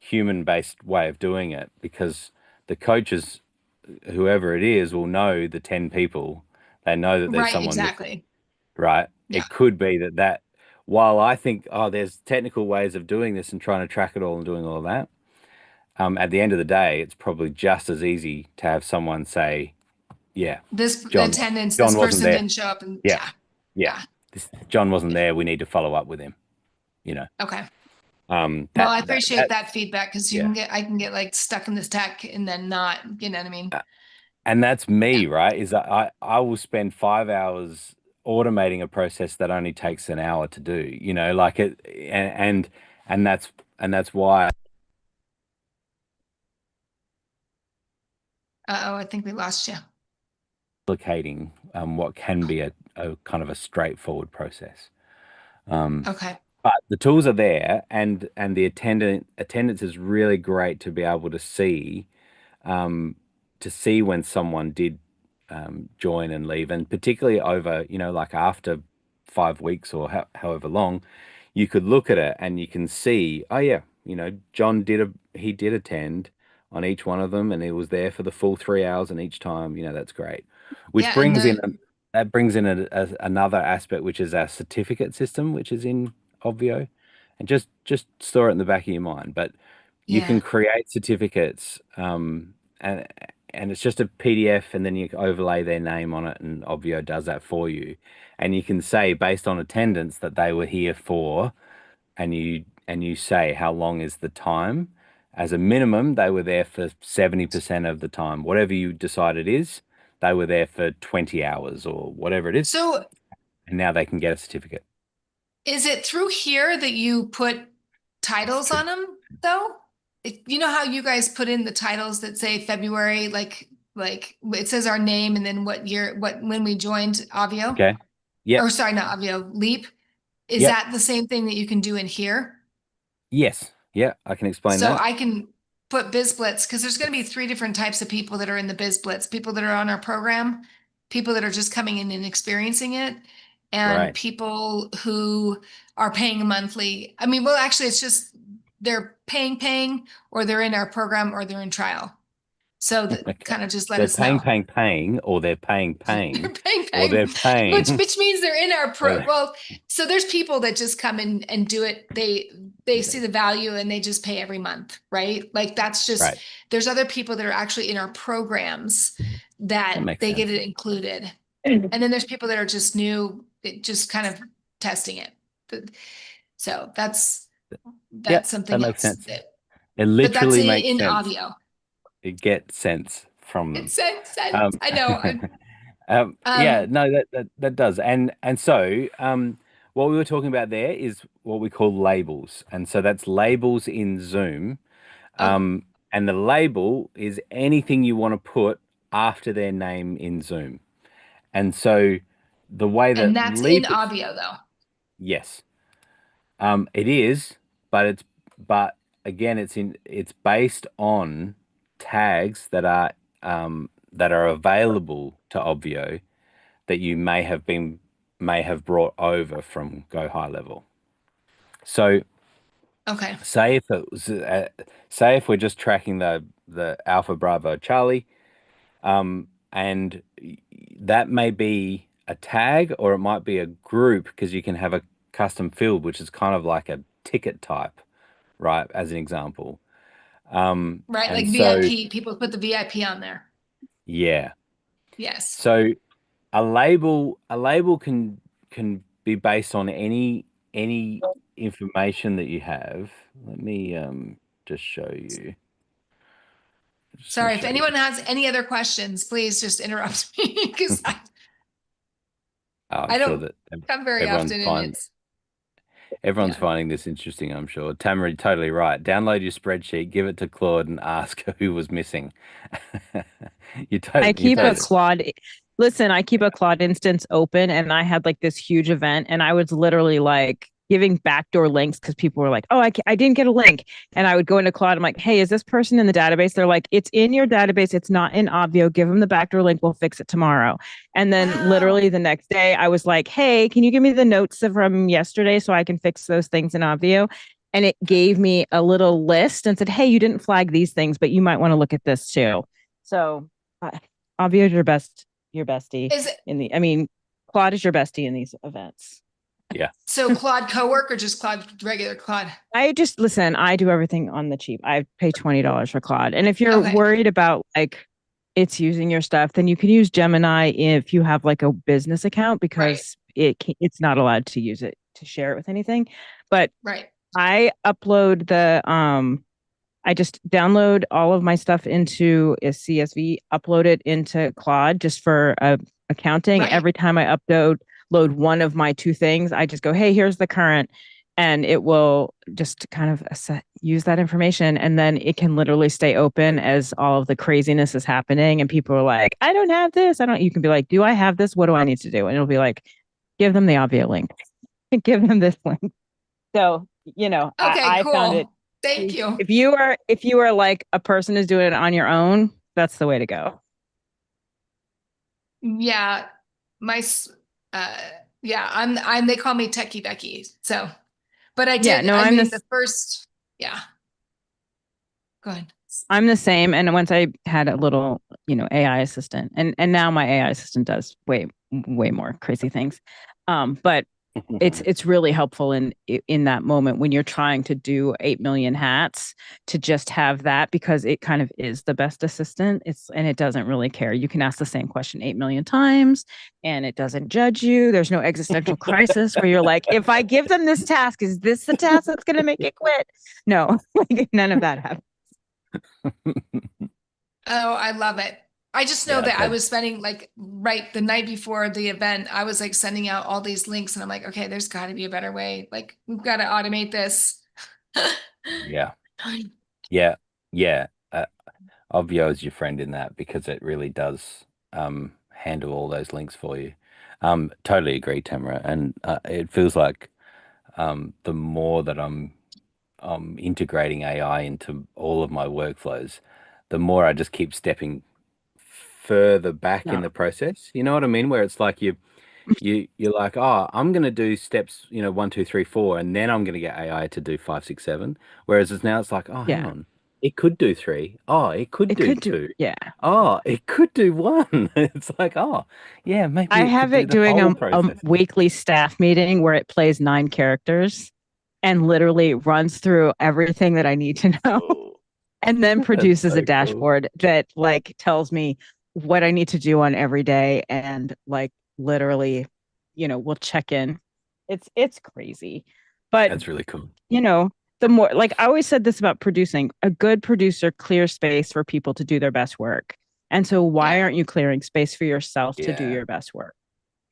human-based way of doing it because the coaches, whoever it is, will know the 10 people. They know that there's Right, someone missing, exactly. right? Yeah. It could be that while I think, oh, there's technical ways of doing this and trying to track it all and doing all of that, at the end of the day, it's probably just as easy to have someone say, yeah, This John, attendance, this John wasn't person there. didn't show up, and Yeah, yeah, yeah. yeah. John wasn't there. We need to follow up with him, you know. Okay. Well, That I that appreciate that that feedback because yeah. I can get like stuck in this tech and then not, you know what I mean? And that's Yeah. me, right? Is that I will spend 5 hours automating a process that only takes an hour to do, like it, and that's why Uh-oh, I think we lost you. complicating what can be a kind of a straightforward process. Um, Okay. but the tools are there, and the attendance is really great to be able um, to see when someone did join and leave, and particularly over, like after 5 weeks or however long, you could look at it and you can see, oh yeah, John he did attend on each one of them, and he was there for the full 3 hours, and each time, that's great. Which Yeah, and brings in that brings in another aspect, which is our certificate system, which is in Obvio, and just store it in the back of your mind. But you yeah. can create certificates, and it's just a PDF, and then you overlay their name on it, and Obvio does that for you. And you can say based on attendance that they were here for, and and you say how long is the time. As a minimum, they were there for 70% of the time. Whatever you decide it is, they were there for 20 hours or whatever it is, So and now they can get a certificate. is it through here that you put titles true. on them though? You know how you guys put in the titles that say February, like it says our name and then what year, when we joined Avio? Okay. Yep. Or sorry, not Avio, Leap. Is Yep. that the same thing that you can do in here? Yes. Yeah, I can explain So that. I can put BizBlitz because there's going to be three different types of people that are in the BizBlitz: people that are on our program, people that are just coming in and experiencing it, and Right. people who are paying monthly. I mean, well, actually, it's just they're paying, or they're in our program, or they're in trial. So that Okay. kind of just let They're us know. paying, or they're paying, They're or they're paying. which means they're in our or they- well, so there's people that just come in and do it. They see the value and they just pay every month, right? Like that's just, Right. there's other people that are actually in our programs That that makes they get sense. it included. And then there's people that are just new, just kind of testing it. So that's Yeah, that something makes else sense. that, It but that's literally makes in sense. audio. It gets sense from It them. said, Um, I know. yeah, no, that does. And so what we were talking about there is what we call labels. And so that's labels in Zoom. Oh, And the label is anything you want to put after their name in Zoom. And so the way and that that's in Leap, audio though. yes, it is, but again, it's based on tags that are available to Obvio that you may have brought over from Go High Level. So Okay. say if it was say if we're just tracking the Alpha Bravo Charlie, and that may be a tag or it might be a group because you can have a custom field which is kind of like a ticket type, right? As an example. Right, And like so VIP, people put the VIP on there. yeah. Yes. So a label can be based on any information that you have. Let me just show you. I'm just going Sorry, to if show you. anyone has any other questions, please just interrupt me because I'm I sure don't that come very everyone's often and fine. it's, Everyone's yeah. finding this interesting, I'm sure. Tamara, totally right. Download your spreadsheet, give it to Claude, and ask who was missing. You I totally, you keep a totally. That's Claude. Listen, I keep a Claude instance open, and I had like this huge event, and I was literally like giving backdoor links because people were like, "Oh, I didn't get a link," and I would go into Claude. I'm like, "Hey, is this person in the database?" They're like, "It's in your database. It's not in Obvio. Give them the backdoor link. We'll fix it tomorrow." And then wow. literally the next day, I was like, "Hey, can you give me the notes from yesterday so I can fix those things in Obvio?" And it gave me a little list and said, "Hey, you didn't flag these things, but you might want to look at this too." So Obvio is your bestie Is it in the, I mean, Claude is your bestie in these events. Yeah. so Claude Cowork or just Claude, regular Claude? I just listen, I do everything on the cheap. I pay $20 for Claude. And if you're Okay. worried about like it's using your stuff, then you can use Gemini if you have like a business account because it's not allowed to use it to share it with anything. But Right. I upload I just download all of my stuff into a CSV, upload it into Claude just for accounting. Right. Every time I load one of my two things, I just go, "Hey, here's the current," and it will just kind of use that information, and then it can literally stay open as all of the craziness is happening, and people are like, "I don't have this. I don't." You can be like, "Do I have this? What do I need to do?" And it'll be like, "Give them the Obvio link. Give them this link." So Okay, I found it. cool. Thank you. If you are like a person is doing it on your own, that's the way to go. Yeah. My uh yeah, they call me Techie Becky. So, but Yeah, no, I mean the first, yeah. Go ahead. I'm the same. And once I had a little, AI assistant, and now my AI assistant does way more crazy things. But it's really helpful in that moment when you're trying to do 8 million hats, to just have that, because it kind of is the best assistant. And it doesn't really care. You can ask the same question 8 million times and it doesn't judge you. There's no existential crisis where you're like, if I give them this task, is this the task that's going to make it quit? No, like none of that happens. Oh, I love it. I just know Yeah, that I've I had was spending like right the night before the event, I was like sending out all these links and I'm like, okay, there's got to be a better way. Like we've got to automate this. yeah. Yeah, yeah. Obvio is your friend in that because it really does handle all those links for you. Totally agree, Tamara. And it feels like the more that I'm integrating AI into all of my workflows, the more I just keep stepping further back in Yeah. the process. You know what I mean? Where it's like you're like, oh, I'm gonna do steps, 1, 2, 3, 4, and then I'm gonna get AI to do 5, 6, 7. Whereas it's like, oh, hang Yeah. on, it could do 3. Oh, it could It do could do, 2. yeah. Oh, it could do 1. It's like, oh, yeah, maybe I it could have do it the doing whole a process. weekly staff meeting where it plays 9 characters and literally runs through everything that I need to know, Oh, and then that's produces a so cool. dashboard that like tells me what I need to do on every day, and like literally, we'll check in. It's crazy. But That's really cool. you know, the more, like I always said this about producing, a good producer clears space for people to do their best work. And so why Yeah. aren't you clearing space for yourself to do Yeah, your best work?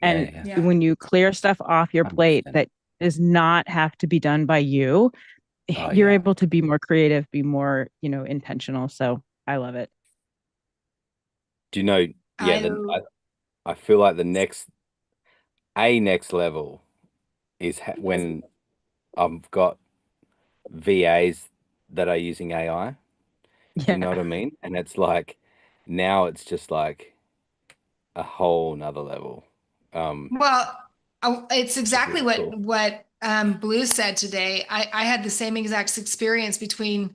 yeah, And yeah. Yeah. when you clear stuff off your plate 100%. that does not have to be done by you, Oh, you're yeah. able to be more creative, be more, intentional. So I love it. Do you know? Yeah, I I feel like the next level is when I've got VAs that are using AI. Do you know what Yeah. I mean? And it's like now it's just like a whole nother level. Um, Well, it's it's exactly really what cool. Blue said today. I had the same exact experience between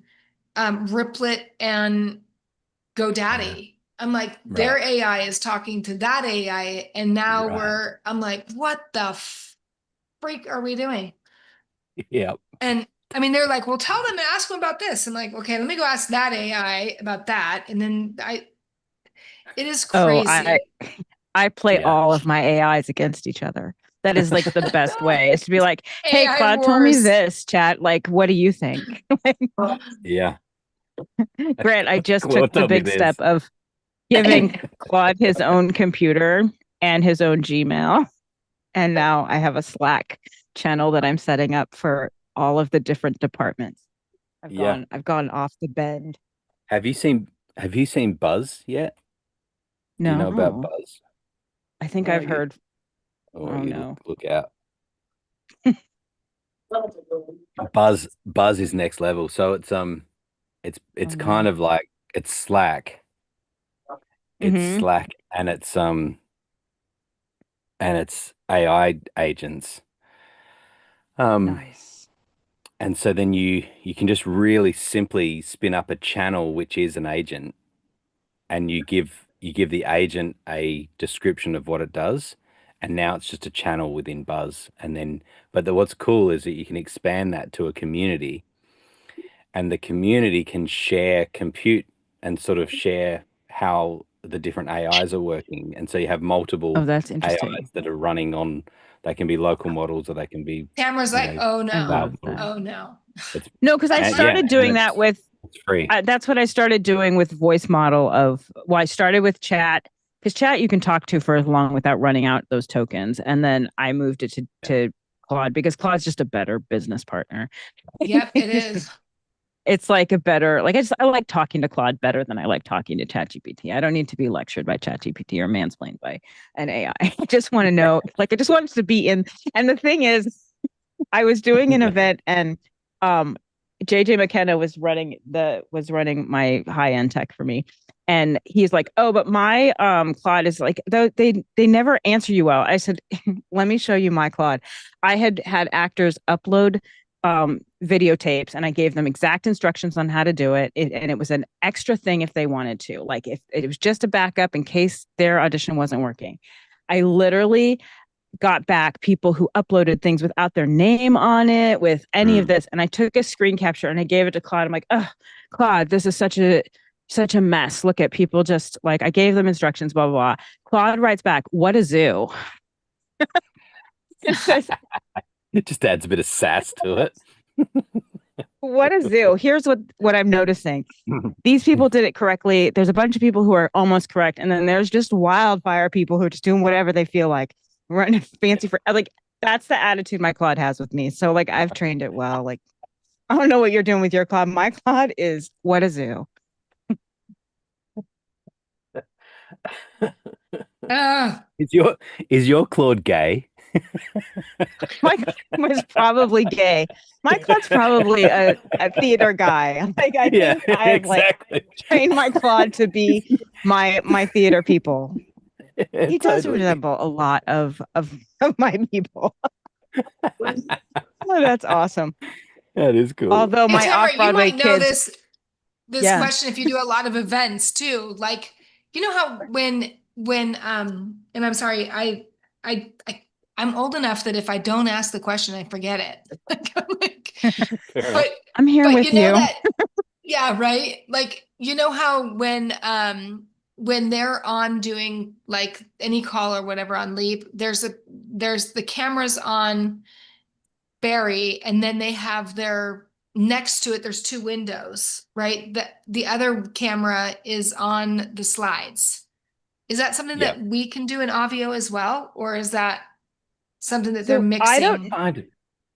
Riplet and Yeah. GoDaddy. I'm like, Right. their AI is talking to that AI, and now Right. I'm like, what the freak are we doing? Yeah. And I mean, they're like, well, tell them and ask them about this. I'm like, okay, let me go ask that AI about that. And then it is Oh, I crazy. I play Yeah. all of my AIs against each other. That is like the best way, is to be like, hey, AI Claude told me wars. this, chat. Like, what do you think? Yeah. Grant, I just took Claude the told me big step this. of giving Claude his own computer and his own Gmail. And now I have a Slack channel that I'm setting up for all of the different departments. I've Yeah. gone I've gone off the bend. Have you seen Buzz yet? Do you know about No. Buzz? I think Oh, I've heard. Oh you no. look out. Buzz is next level. So Oh it's kind no. of like it's Slack. It's Mm-hmm. Slack and it's AI agents. Um Nice. and so then you can just really simply spin up a channel which is an agent, and you give the agent a description of what it does, and now it's just a channel within Buzz. And then what's cool is that you can expand that to a community, and the community can share compute and sort of share how the different AIs are working. And so you have Oh, multiple that's AIs interesting. that are running on, they can be local models or they can be, Tamara's you like, know, oh I no, love cloud models. that. oh no. It's No, because I and yeah, started and doing that with it's free. that's what I started doing with voice model of, well, I started with chat, because chat you can talk to for as long without running out those tokens. And then I moved it Yeah. to Claude, because Claude's just a better business partner. Yep, it is. It's like a better, like I like talking to Claude better than I like talking to ChatGPT. I don't need to be lectured by ChatGPT or mansplained by an AI. I just want to know, like I just want it to be in. And the thing is, I was doing an event, and um JJ McKenna was running my high end tech for me. And he's like, "Oh, but my Claude is like, though they never answer you well." I said, "Let me show you my Claude." I had actors upload videotapes, and I gave them exact instructions on how to do it. And it was an extra thing if they wanted to. Like if it was just a backup in case their audition wasn't working. I literally got back people who uploaded things without their name on it, with any of this. And I took a screen capture and I gave it to Claude. I'm like, oh, Claude, this is such a mess. Look at people just like, I gave them instructions, blah, blah, blah. Claude writes back, what a zoo. It says, It just adds a bit of sass to it. what a zoo. Here's what I'm noticing. These people did it correctly. There's a bunch of people who are almost correct. And then there's just wildfire people who are just doing whatever they feel like. Running fancy for, like, that's the attitude my Claude has with me. So like I've trained it well. Like, I don't know what you're doing with your Claude. My Claude is what a zoo. Is your Claude gay? My Claude was probably gay. My Claude's probably a theater guy. Like I think I've exactly. like trained my Claude to be my theater people. He does Totally. resemble a lot of my people. Oh, that's awesome. That is cool. Although my Tamara, off-Broadway you might know kids, this Yeah. question if you do a lot of events too. Like, you know how when and I'm sorry, I'm old enough that if I don't ask the question, I forget it. But I'm here with you know you. that, yeah, right. Like, you know how when they're on doing like any call or whatever on Leap, there's the cameras on Barry, and then they have their next to it, there's two windows, right? The other camera is on the slides. Is that something that we can do in Avio as well? Or is that something that they're So mixing?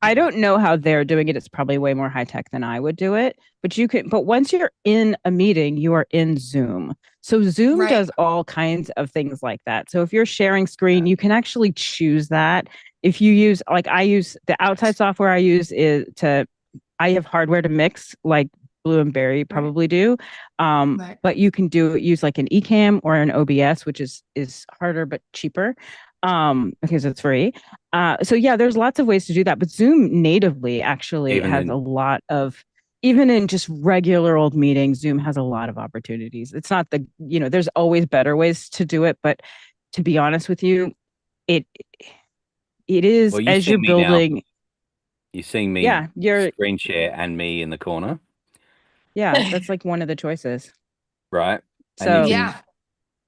I don't know how they're doing it. It's probably way more high tech than I would do it. But once you're in a meeting, you are in Zoom. So Zoom Right. does all kinds of things like that. So if you're sharing screen, you can actually choose that. If you use, like I use the outside software I use I have hardware to mix like Blue and Berry probably do. Right. But you can use like an Ecamm or an OBS, which is harder but cheaper because it's free. So yeah, there's lots of ways to do that, but Zoom natively actually has a lot of, even in just regular old meetings, Zoom has a lot of opportunities. It's not there's always better ways to do it, but to be honest with you, it is, Well, as you're building. Now, you're seeing me screen share and me in the corner. Yeah, that's like one of the choices. Right. So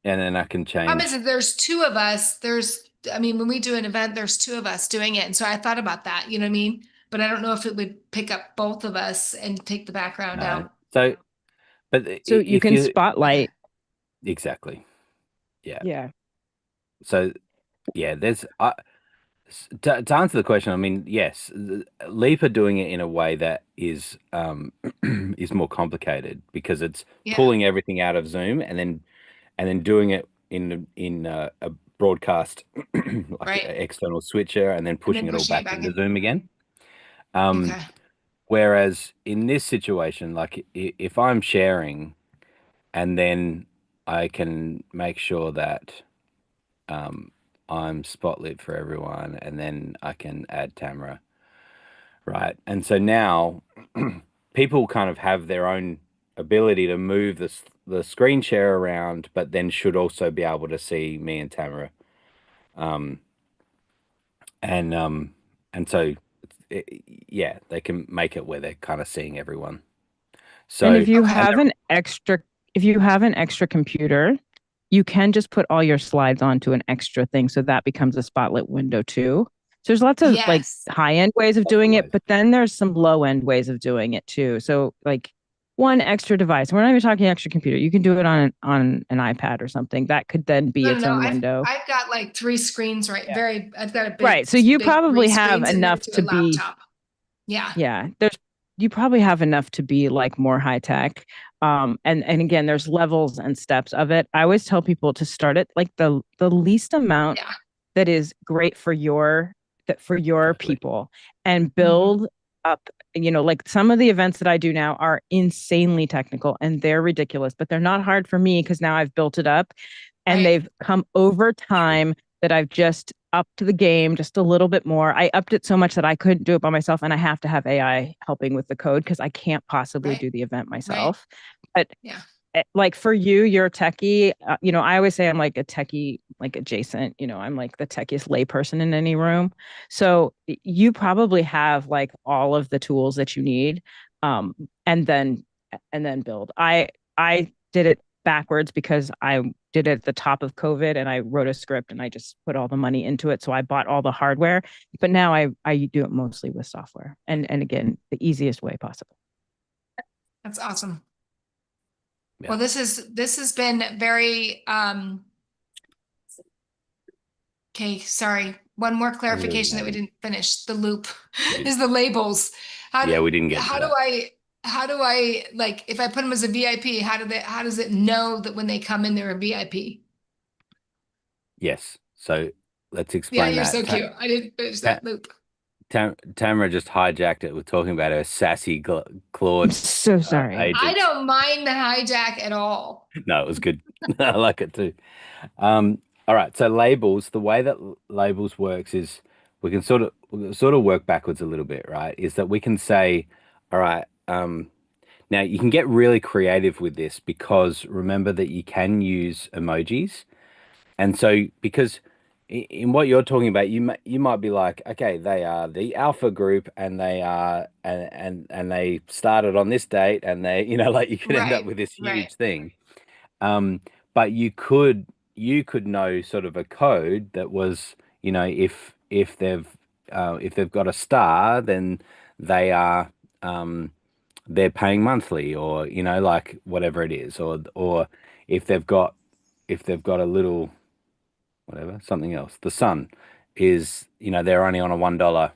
and then I can change. Problem is, there's two of us. When we do an event, there's two of us doing it. And so I thought about that, you know what I mean? But I don't know if it would pick up both of us and take the background out. So you can spotlight. Exactly. Yeah. Yeah. So yeah, there's to answer the question, I mean, yes, Leap are doing it in a way that is is more complicated because it's pulling everything out of Zoom and then doing it in a broadcast like an external switcher and then pushing it all back into Zoom again. Whereas in this situation, like if I'm sharing and then I can make sure that I'm spotlit for everyone and then I can add Tamara, right? And so now people kind of have their own ability to move the screen share around, but then should also be able to see me and Tamara. And so they can make it where they're kind of seeing everyone. So and if you have an extra computer, you can just put all your slides onto an extra thing, so that becomes a spotlight window too. So there's lots of like high-end ways of doing it, but then there's some low-end ways of doing it too. So like one extra device. We're not even talking extra computer. You can do it on an iPad or something. That could then be its own window. I've got like 3 screens, right? I've got a big, right. So you probably have enough to be. Yeah. You probably have enough to be like more high tech. And again, there's levels and steps of it. I always tell people to start it like the least amount that is great for your people, and build up. Like some of the events that I do now are insanely technical and they're ridiculous, but they're not hard for me because now I've built it up and they've come over time that I've just upped the game just a little bit more. I upped it so much that I couldn't do it by myself, and I have to have AI helping with the code because I can't possibly do the event myself. But like for you, you're techie. I always say I'm like a techie, like adjacent. I'm like the techiest layperson in any room. So you probably have like all of the tools that you need, um, and then build. I did it backwards because I did it at the top of COVID, and I wrote a script and I just put all the money into it. So I bought all the hardware, but now I do it mostly with software, and again, the easiest way possible. That's awesome. Yeah. Well, this has been very okay, sorry. One more clarification that we didn't finish. The loop is the labels. Yeah, we didn't get how to do I like if I put them as a VIP, how does it know that when they come in they're a VIP? Yes. So let's Yeah, explain you're that. so cute. I didn't finish that loop. Tamara just hijacked it with talking about her sassy I'm Claude so sorry. I agents. don't mind the hijack at all. No, it was good. I like it too. All right. So labels, the way that labels works is we can sort of work backwards a little bit, right? Is that we can say, all right, now you can get really creative with this because remember that you can use emojis. And so, because in what you're talking about, you might be like, okay, they are the alpha group, and they are, and they started on this date, and they, like you could end up Right, with this right. huge thing. But you could know sort of a code that was, if they've got a star, then they are they're paying monthly, or like whatever it is, or if they've got a little whatever, something else. The sun is, they're on a $1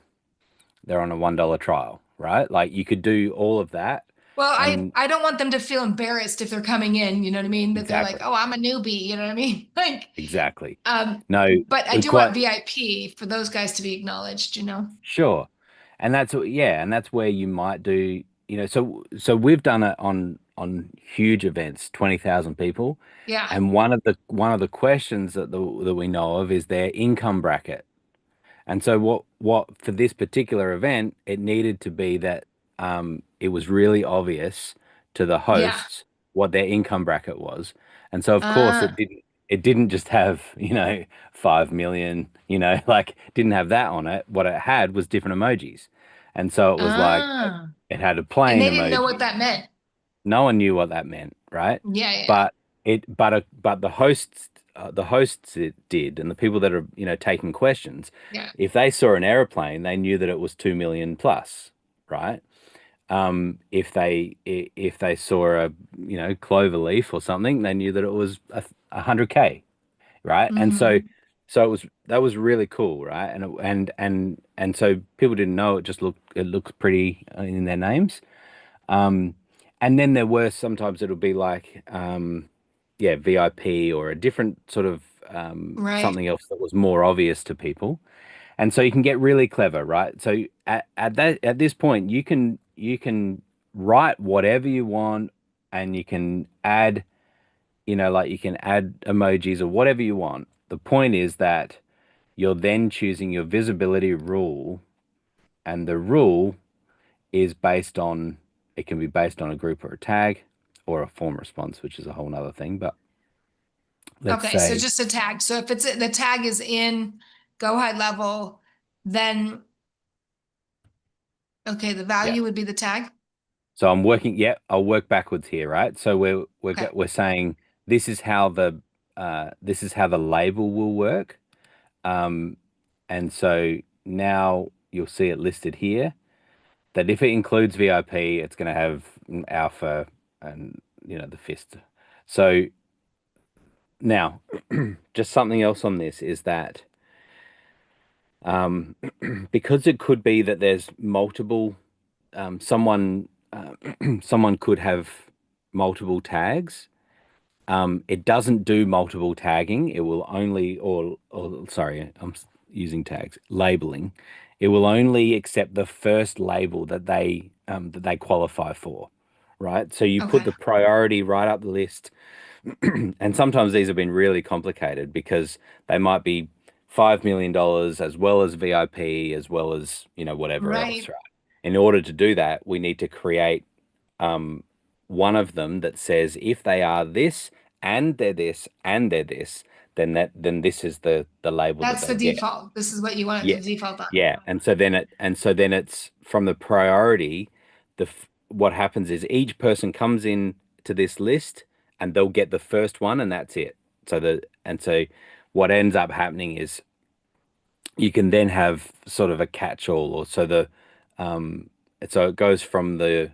trial, right? Like you could do all of that. Well, And I don't want them to feel embarrassed if they're coming in, you know what I mean? That they're like, exactly, oh, I'm a newbie, you know what I mean? Like, exactly. No, but I do quite want VIP for those guys to be acknowledged, you know? sure. And that's where you might do, so we've done it on huge events, 20,000 people. Yeah. And one of the questions that we know of is their income bracket. And so what for this particular event, it needed to be that it was really obvious to the Yeah. hosts what their income bracket was. And so of course Uh, it didn't just have, 5 million, like didn't have that on it. What it had was different emojis. And so it was like ah. it had a And plane they didn't know what emoji. that meant. No one knew what that meant, right? Yeah, yeah, yeah. But but the hosts it did, and the people that are taking questions, Yeah. if they saw an aeroplane, they knew that it was 2 million plus, right? If they saw a clover leaf or something, they knew that it was 100K, right? And so Mhm. so that was really cool, right? And so people didn't know, it looks pretty in their names. Um, and then there were sometimes it'll be like, yeah, VIP or a different sort of Right. something else that was more obvious to people. And so you can get really clever, right? So at this point, you can write whatever you want, and you can add, like you can add emojis or whatever you want. The point is that you're then choosing your visibility rule, and the rule is based on it can be based on a group or a tag or a form response, which is a whole nother thing. But let's Okay, so say, just a tag. So if it's the tag is in go high level, then okay, the yeah. value would be the tag. So yeah, I'll work backwards here, right? So Okay. we're saying this is how the label will work. Um, and so now you'll see it listed here that if it includes VIP, it's going to have alpha and the fist. So now, just something else on this is that um, because it could be that there's multiple, someone could have multiple tags. It doesn't do multiple tagging. It will only, or sorry, using tags, labeling. It will only accept the first label that they qualify for, right? So you put Okay. the priority right up the list. And sometimes these have been really complicated because they might be $5 million as well as VIP, as well as, whatever else, Right. right? In order to do that, we need to create um, one of them that says if they are this and they're this and they're this, then this is the label That's that the they get. default. This is what you want it Yeah, to default on. yeah, and so then it's from the priority. What happens is each person comes in to this list, and they'll get the first one, and that's it. So what ends up happening is you can then have sort of a catch-all, or so it goes from the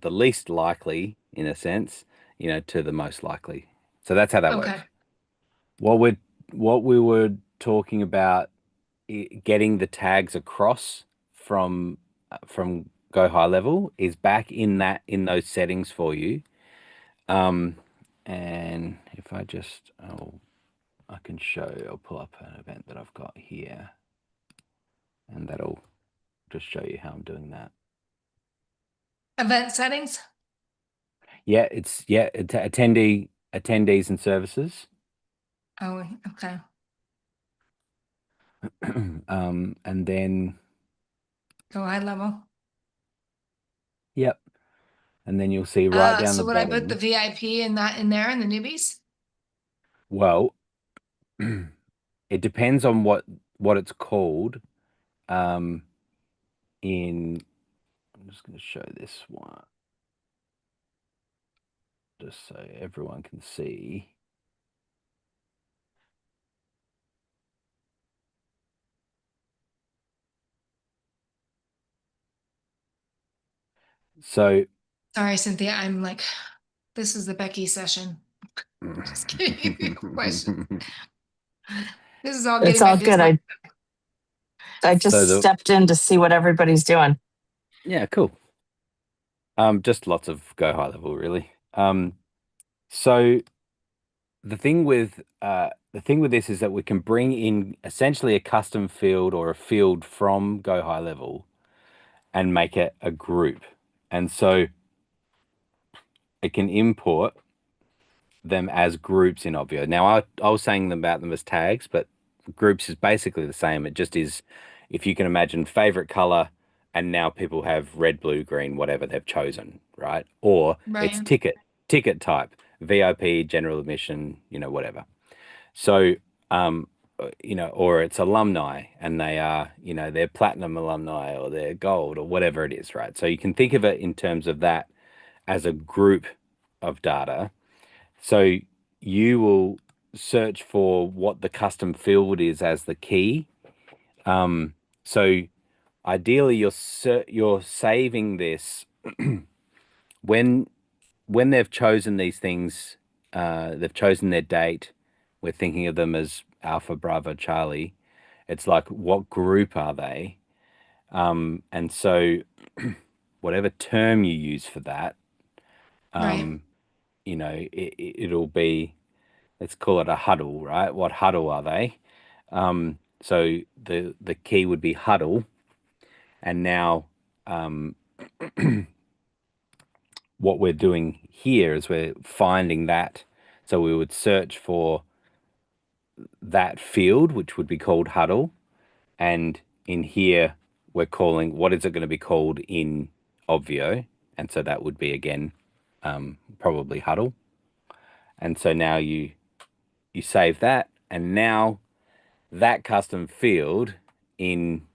least likely, in a sense, to the most likely. So that's how that Okay. works. What we were talking about, getting the tags across from Go High Level, is back in those settings for you. And if I just I can show, I'll pull up an event that I've got here, and that'll just show you how I'm doing that. Event settings. Yeah, it's attendees and services. Oh, okay. And then Go high level. yep, and then you'll see right down So the would I put the bottom. VIP in there and the newbies? Well, it depends on what it's called. I'm just going to show this one just so everyone can see. So Sorry, Cynthia. I'm like, this is the Becky session. Just giving you a question. This is all It's getting my all good. business. I just stepped in to see what everybody's doing. Yeah, cool. Just lots of Go High Level, really. So the thing with this is that we can bring in essentially a custom field or a field from Go High Level and make it a group, and so it can import them as groups in Obvio. Now, I was saying about them as tags, but groups is basically the same. It just is, if you can imagine, favorite color, and now people have red, blue, green, whatever they've chosen, right? Or it's Right. ticket type, VIP, general admission, whatever. So, or it's alumni, and they are, they're platinum alumni, or they're gold, or whatever it is, right? So you can think of it in terms of that as a group of data. So you will search for what the custom field is as the key. So ideally, you're saving this when they've chosen these things. They've chosen their date. We're thinking of them as Alpha, Bravo, Charlie. It's like, what group are they? And so whatever term you use for that, Right. it'll be, let's call it a huddle, right? What huddle are they? So the key would be huddle, and now what we're doing here is we're finding that. So we would search for that field, which would be called huddle, and in here we're calling, what is it going to be called in Obvio? And so that would be, again, probably huddle. And so now you save that, and now that custom field in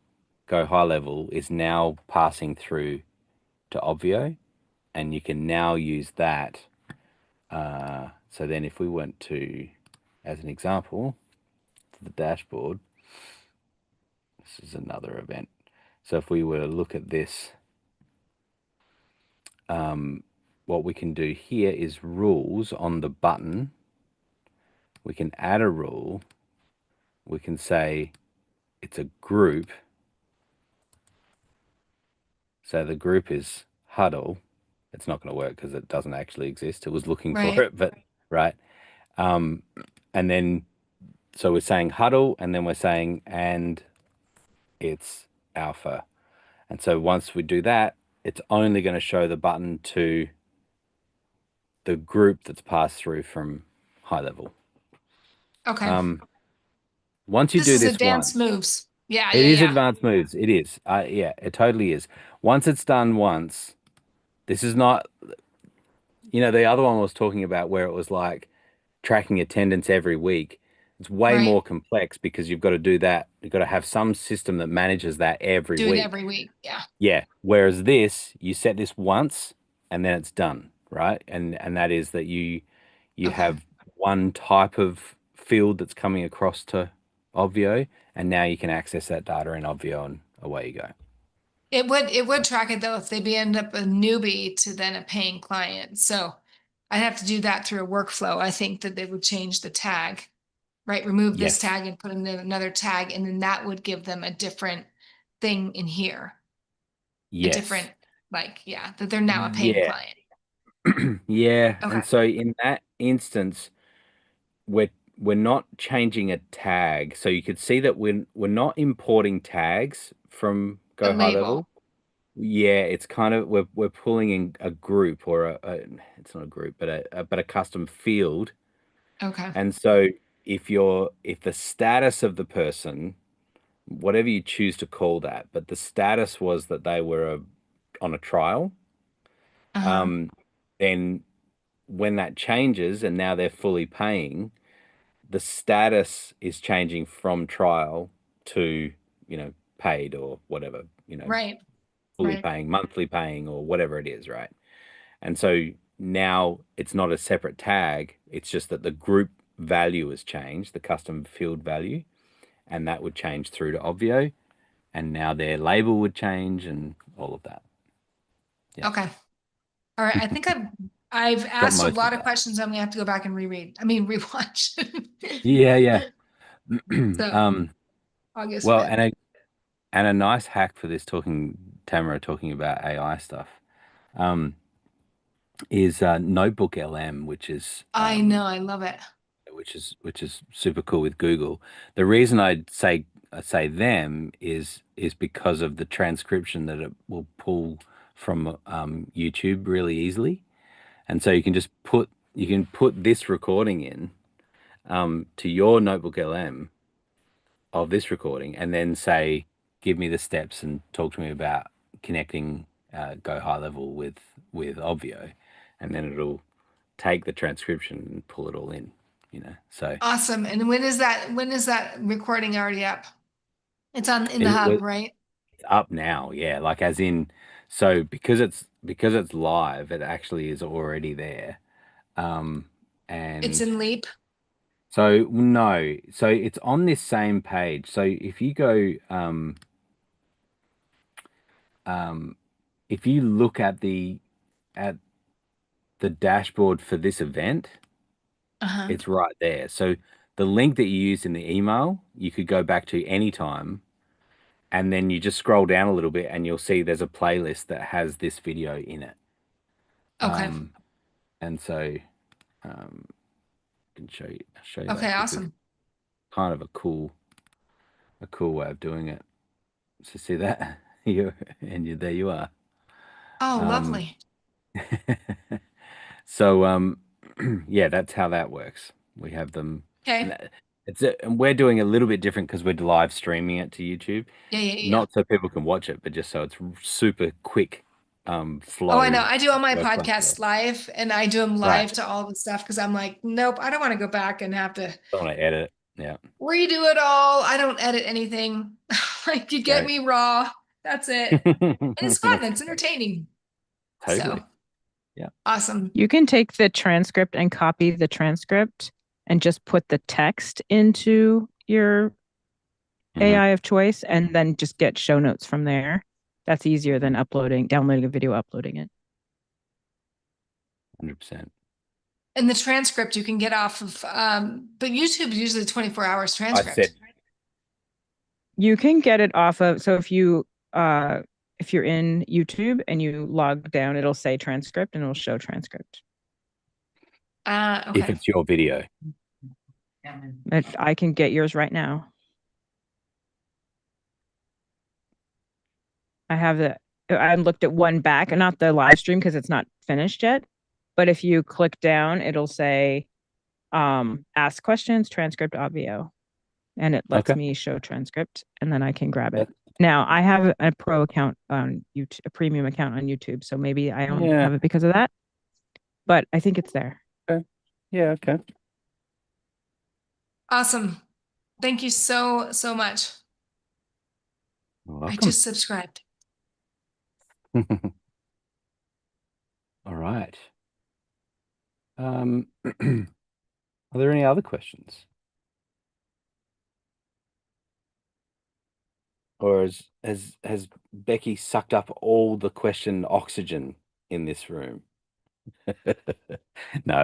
Go High Level is now passing through to Obvio, and you can now use that. So then if we went to, as an example, to the dashboard, this is another event. So if we were to look at this, what we can do here is rules on the button. We can add a rule. We can say it's a group. So the group is huddle. It's not going to work because it doesn't actually exist. It was looking for Right. it, but right. And then, so we're saying huddle, and then we're saying, and it's alpha. And so once we do that, it's only going to show the button to the group that's passed through from high level. Okay. Once you This do is this advanced once, moves. Yeah. it Yeah. is Yeah. advanced moves. It is. Yeah, it totally is. Once it's done once, this is not, the other one was talking about where it was like tracking attendance every week. It's way Right. more complex because you've got to do that. You've got to have some system that manages that every Do it week. every week. Yeah. Yeah. Whereas this, you set this once and then it's done, right? And that is that you Okay. have one type of field that's coming across to Obvio, and now you can access that data in Obvio and away you go. It would track it though if they be end up a newbie to then a paying client. So I'd have to do that through a workflow. I think that they would change the tag, right? Remove this Yes. tag and put in another tag, and then that would give them a different thing in here. A Yes. different, like, yeah, that they're now a paying Yeah. client. Yeah. Okay. And so in that instance, we're not changing a tag. So you could see that we're not importing tags from A Go High label. Level. Yeah, it's kind of we're pulling in a group or it's not a group, but a custom field. Okay. And so if the status of the person, whatever you choose to call that, but the status was that they were on a trial, Uh-huh. um, then when that changes and now they're fully paying, the status is changing from trial to, paid or whatever, Right. fully Right. paying, monthly paying, or whatever it is, right? And so now it's not a separate tag, it's just that the group value has changed, the custom field value, and that would change through to Obvio, and now their label would change and all of that. Yeah. Okay. All right. I think I've Got asked a most of lot of that. questions. I'm gonna have to go back and reread. I mean, rewatch. Yeah, yeah. So August Well, 5th. and a nice hack for this Tamara talking about AI stuff, um, is Notebook LM, I know. I love it. which is super cool with Google. The reason I say them is because of the transcription that it will pull from YouTube really easily, and so you can put this recording in to your Notebook LM of this recording, and then say, give me the steps and talk to me about connecting Go High Level with Obvio, and then it'll take the transcription and pull it all in. So Awesome. And when is that recording already up? It's on in the it was hub, right? up now, yeah. Like as in, so because it's live, it actually is already there. Um, It's and in Leap. so no, so it's on this same page. So if you go, um, if you look at the dashboard for this event, Uh-huh. it's right there. So the link that you used in the email, you could go back to anytime, and then you just scroll down a little bit and you'll see there's a playlist that has this video in it. Okay. And so I can show you that Okay, quickly. awesome. Kind of a cool way of doing it. So see that there you are. Oh, Um, lovely. so yeah, that's how that works. We have them, and Okay. and we're doing a little bit different because we're live streaming it to YouTube, Yeah, yeah, yeah. not so people can watch it, but just so it's super quick Oh, I know. flow I do all my workflow for podcasts us. live and I do them Right. live to all the stuff because I'm like, nope, I don't want to go back and have to Don't want to edit. Yeah. redo it all. I don't edit anything. Like you get Right. me raw. That's it. And it's fun. It's entertaining. So Totally. Yeah. awesome. You can take the transcript and copy the transcript and just put the text into your AI of choice and then just get show notes from there. That's easier than downloading a video, uploading it. 100%. And the transcript you can get off of, but YouTube is usually 24 hours I transcript. said, You can get it off of, so if you're in YouTube and you log down, it'll say transcript and it'll show transcript. if Okay. it's your video. I can get yours right now. I looked at one back, and not the live stream because it's not finished yet. But if you click down, it'll say, ask questions, transcript audio. And it lets Okay. me show transcript and then I can grab it. That- Now I have a pro account on YouTube, a premium account on YouTube. So maybe I don't Yeah. have it because of that. but I think it's there. Okay. Yeah. Okay. Awesome. Thank you so much. You're I welcome. just subscribed. All right. Are there any other questions? Or has Becky sucked up all the question oxygen in this room? No,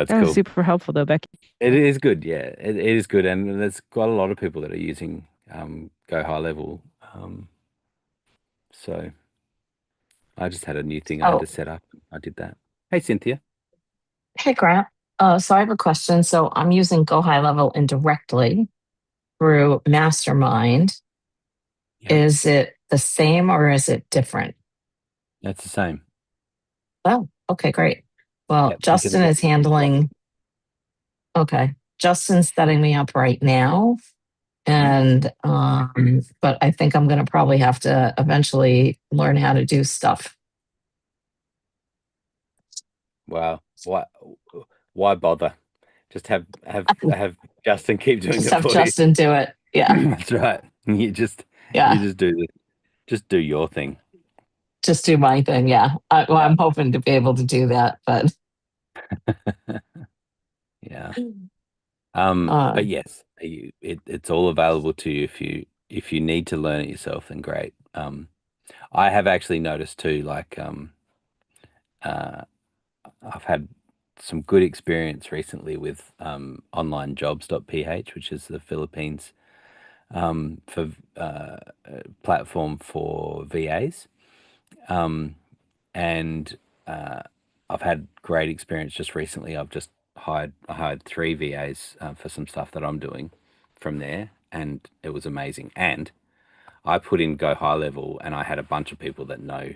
it's That was cool. super helpful though, Becky. It is good, yeah. It is good, and there's quite a lot of people that are using Go High Level. So I just had a new thing I had to Oh, set up. I did that. Hey, Cynthia. hey, Grant. So I have a question. So I'm using Go High Level indirectly through Mastermind. Yep, Is it the same or is it different? that's the same. Oh, okay, great. Well, Yep, you can Justin log is in as well. handling, okay. Justin's setting me up right now. And but I think I'm gonna probably have to eventually learn how to do stuff. Wow. Why bother? Just have Justin keep doing Just it have for you. Justin do it. Yeah, That's right. You yeah. just do your thing. Just do my thing. Yeah. Well, Yeah. I'm hoping to be able to do that, but Yeah. uh, But yes, it's all available to you if you need to learn it yourself, then great. I have actually noticed too, like uh, I've had some good experience recently with onlinejobs.ph, which is the Philippines for platform for VAs. And I've had great experience just recently. I hired three VAs for some stuff that I'm doing from there, and it was amazing. And I put in Go High Level, and I had a bunch of people that know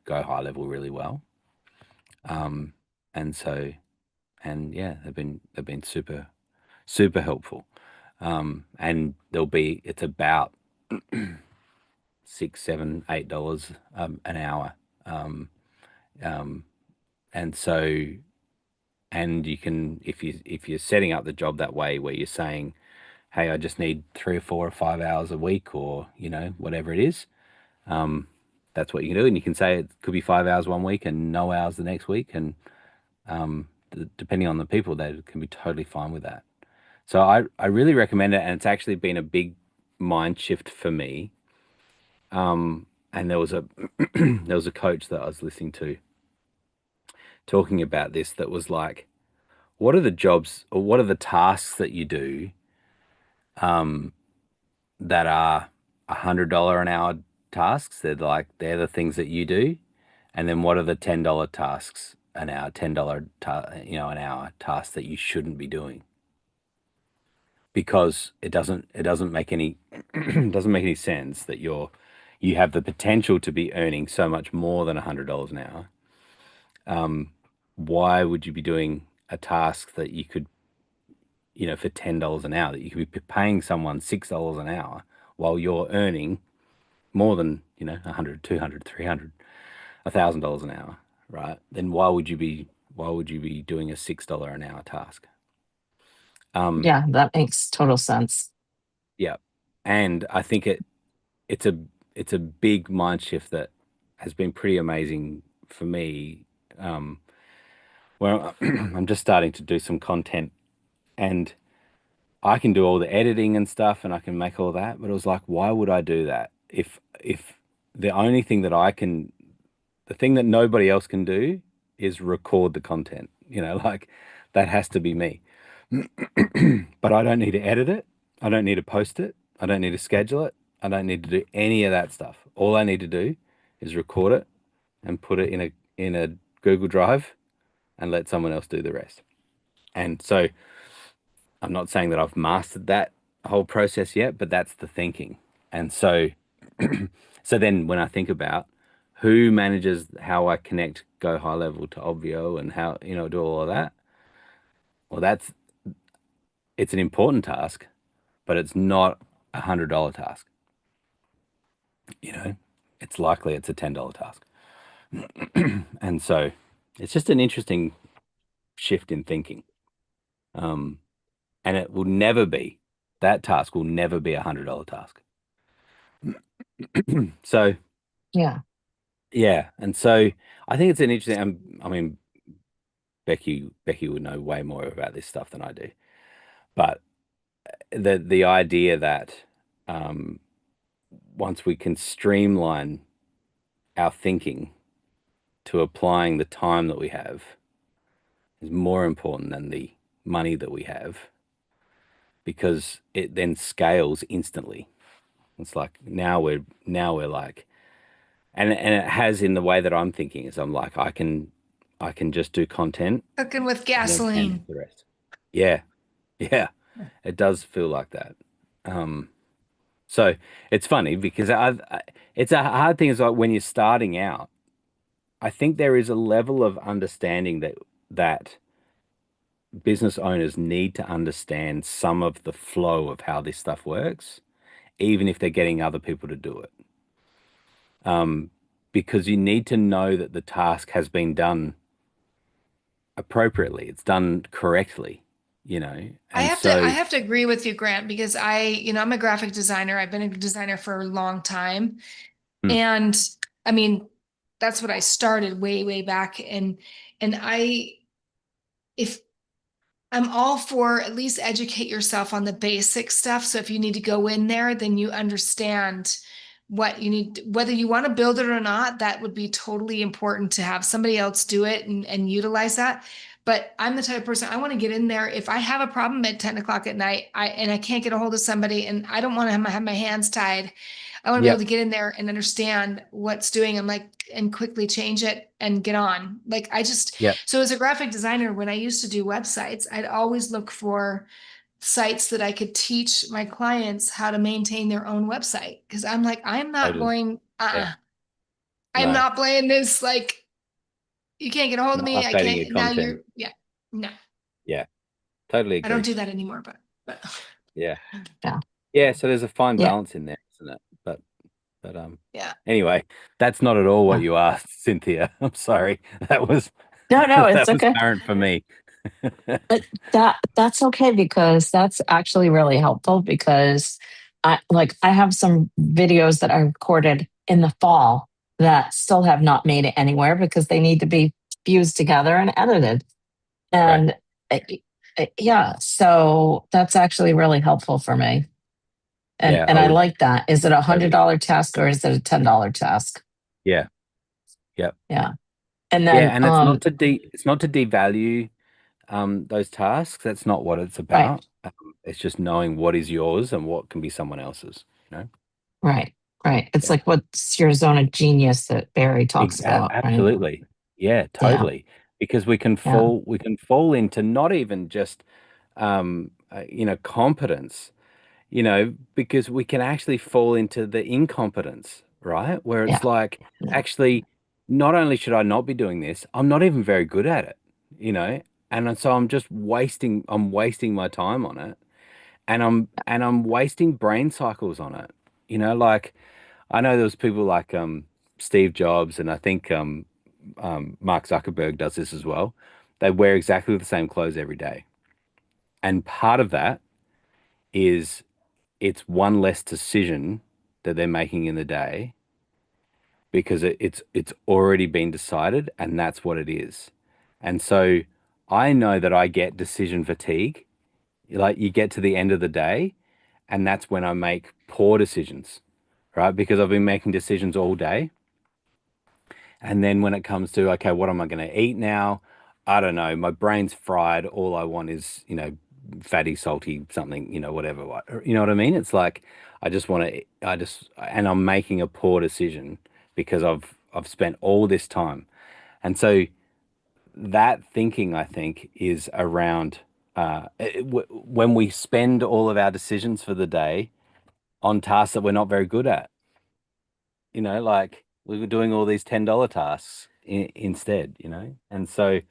Go High Level really well. And so, and yeah, they've been super helpful. And it's about $6, $7, $8 an hour. And so, and you can, if you're setting up the job that way where you're saying, hey, I just need 3 or 4 or 5 hours a week, or whatever it is, that's what you can do. And you can say it could be 5 hours one week and no hours the next week, and depending on the people, they can be totally fine with that. So I really recommend it, and it's actually been a big mind shift for me. And there was a there was a coach that I was listening to talking about this, that was like, what are the jobs or what are the tasks that you do that are $100 an hour tasks? They're the things that you do. And then what are the $10 tasks an hour, an hour tasks that you shouldn't be doing? Because it doesn't make any doesn't make any sense that you have the potential to be earning so much more than $100 an hour. Why would you be doing a task that you could, for $10 an hour, that you could be paying someone $6 an hour while you're earning more than, 100, 200, 300, $1,000 an hour, right? Then why would you be doing a $6 an hour task? yeah, that makes total sense. Yeah. And I think it's a it's a big mind shift that has been pretty amazing for me. Where I'm just starting to do some content, and I can do all the editing and stuff, and I can make all that. But it was like, why would I do that if the only thing that the thing that nobody else can do is record the content? Like, that has to be me. But I don't need to edit it. I don't need to post it. I don't need to schedule it. I don't need to do any of that stuff. All I need to do is record it and put it in a Google Drive and let someone else do the rest. And so I'm not saying that I've mastered that whole process yet, but that's the thinking. And so then when I think about who manages how I connect Go High Level to Obvio and how, do all of that, well, it's an important task, but it's not $100 task. It's likely it's a $10 task. And so it's just an interesting shift in thinking. And it will never be, that task will never be $100 task. So Yeah. yeah, and so I think it's an interesting. I mean, Becky would know way more about this stuff than I do, but the idea that um, once we can streamline our thinking to applying the time that we have is more important than the money that we have, because it then scales instantly. It's like now we're like, and it has in the way that I'm thinking is I'm like I can just do content Cooking with and everything gasoline. the rest. Yeah, yeah, it does feel like that. Um, so it's funny because it's a hard thing. Is like when you're starting out, I think there is a level of understanding that business owners need to understand some of the flow of how this stuff works, even if they're getting other people to do it. Because you need to know that the task has been done appropriately, it's done correctly, you know. And I so, have to agree with you, Grant, because I'm a graphic designer. I've been a designer for a long time. mm, And I mean, that's what I started way, way back. And if I'm all for at least educate yourself on the basic stuff. So if you need to go in there, then you understand what you need, whether you want to build it or not, that would be totally important to have somebody else do it and utilize that. But I'm the type of person I want to get in there. If I have a problem at 10 o'clock at night, I can't get a hold of somebody and I don't want to have my hands tied. I want to be able yep, to get in there and understand what's doing and and quickly change it and get on. yep, So as a graphic designer, when I used to do websites, I'd always look for sites that I could teach my clients how to maintain their own website. Cause I'm like, I'm not totally, going, yeah, I'm no, not playing this. Like, you can't get a hold of not me. I updating your can't, now content, you're, yeah, no, yeah, totally I don't agree, do that anymore, but yeah, Yeah. yeah. So there's a fine Yeah. balance in there, isn't it? But yeah. anyway, that's not at all what Yeah. you asked, Cynthia. I'm sorry, that was No, no, it's that was okay. current for me. But that's okay because that's actually really helpful because I have some videos that I recorded in the fall that still have not made it anywhere because they need to be fused together and edited. Right, And yeah, so that's actually really helpful for me. And yeah, and I I would like that. Is it a totally, $100 task or is it a $10 task? yeah, yeah, Yeah. And yeah, then and it's not to devalue those tasks. That's not what it's right, about. It's just knowing what is yours and what can be someone else's, you know? right, right. It's Yeah. like what's your zone of genius that Barry talks about, right? Absolutely. Yeah, Yeah, totally. Because yeah, we can fall into not even just competence, because we can actually fall into the incompetence, right? Where yeah, it's like, yeah, actually, not only should I not be doing this, I'm not even very good at it, you know? And so I'm wasting my time on it, and I'm wasting brain cycles on it. Like I know there was people like Steve Jobs, and I think Mark Zuckerberg does this as well. They wear exactly the same clothes every day. And part of that is it's one less decision that they're making in the day because it's already been decided and that's what it is. And so I know that I get decision fatigue. Like you get to the end of the day and that's when I make poor decisions, right? Because I've been making decisions all day. And then when it comes to, okay, what am I going to eat now? I don't know. My brain's fried. All I want is, fatty, salty, something, whatever. You know what I mean? It's like and I'm making a poor decision because I've spent all this time. And so that thinking, I think, is around when we spend all of our decisions for the day on tasks that we're not very good at. Like we were doing all these $10 tasks instead, and so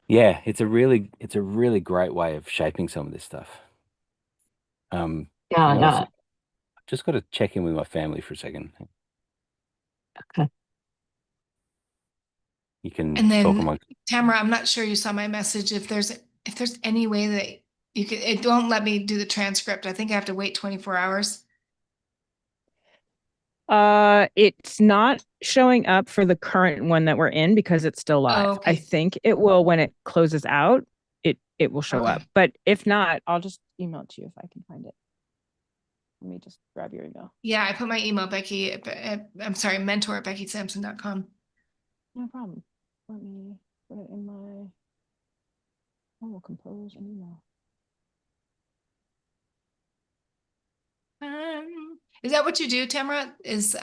yeah, it's a really great way of shaping some of this stuff. yeah, And also yeah. just got to check in with my family for a second. Okay. You can And talk then amongst. Tamara, I'm not sure you saw my message. If there's any way that you could, it don't let me do the transcript. I think I have to wait 24 hours. It's not showing up for the current one that we're in because it's still live. Oh, I okay. think it will when it closes out. It will show Okay. up. But if not, I'll just email it to you if I can find it. Let me just grab your email. Yeah, I put my email, Becky, I'm sorry, mentor at beckysampson.com. No problem. Let me put it in my. I will compose an email. Is that what you do, Tamara? Is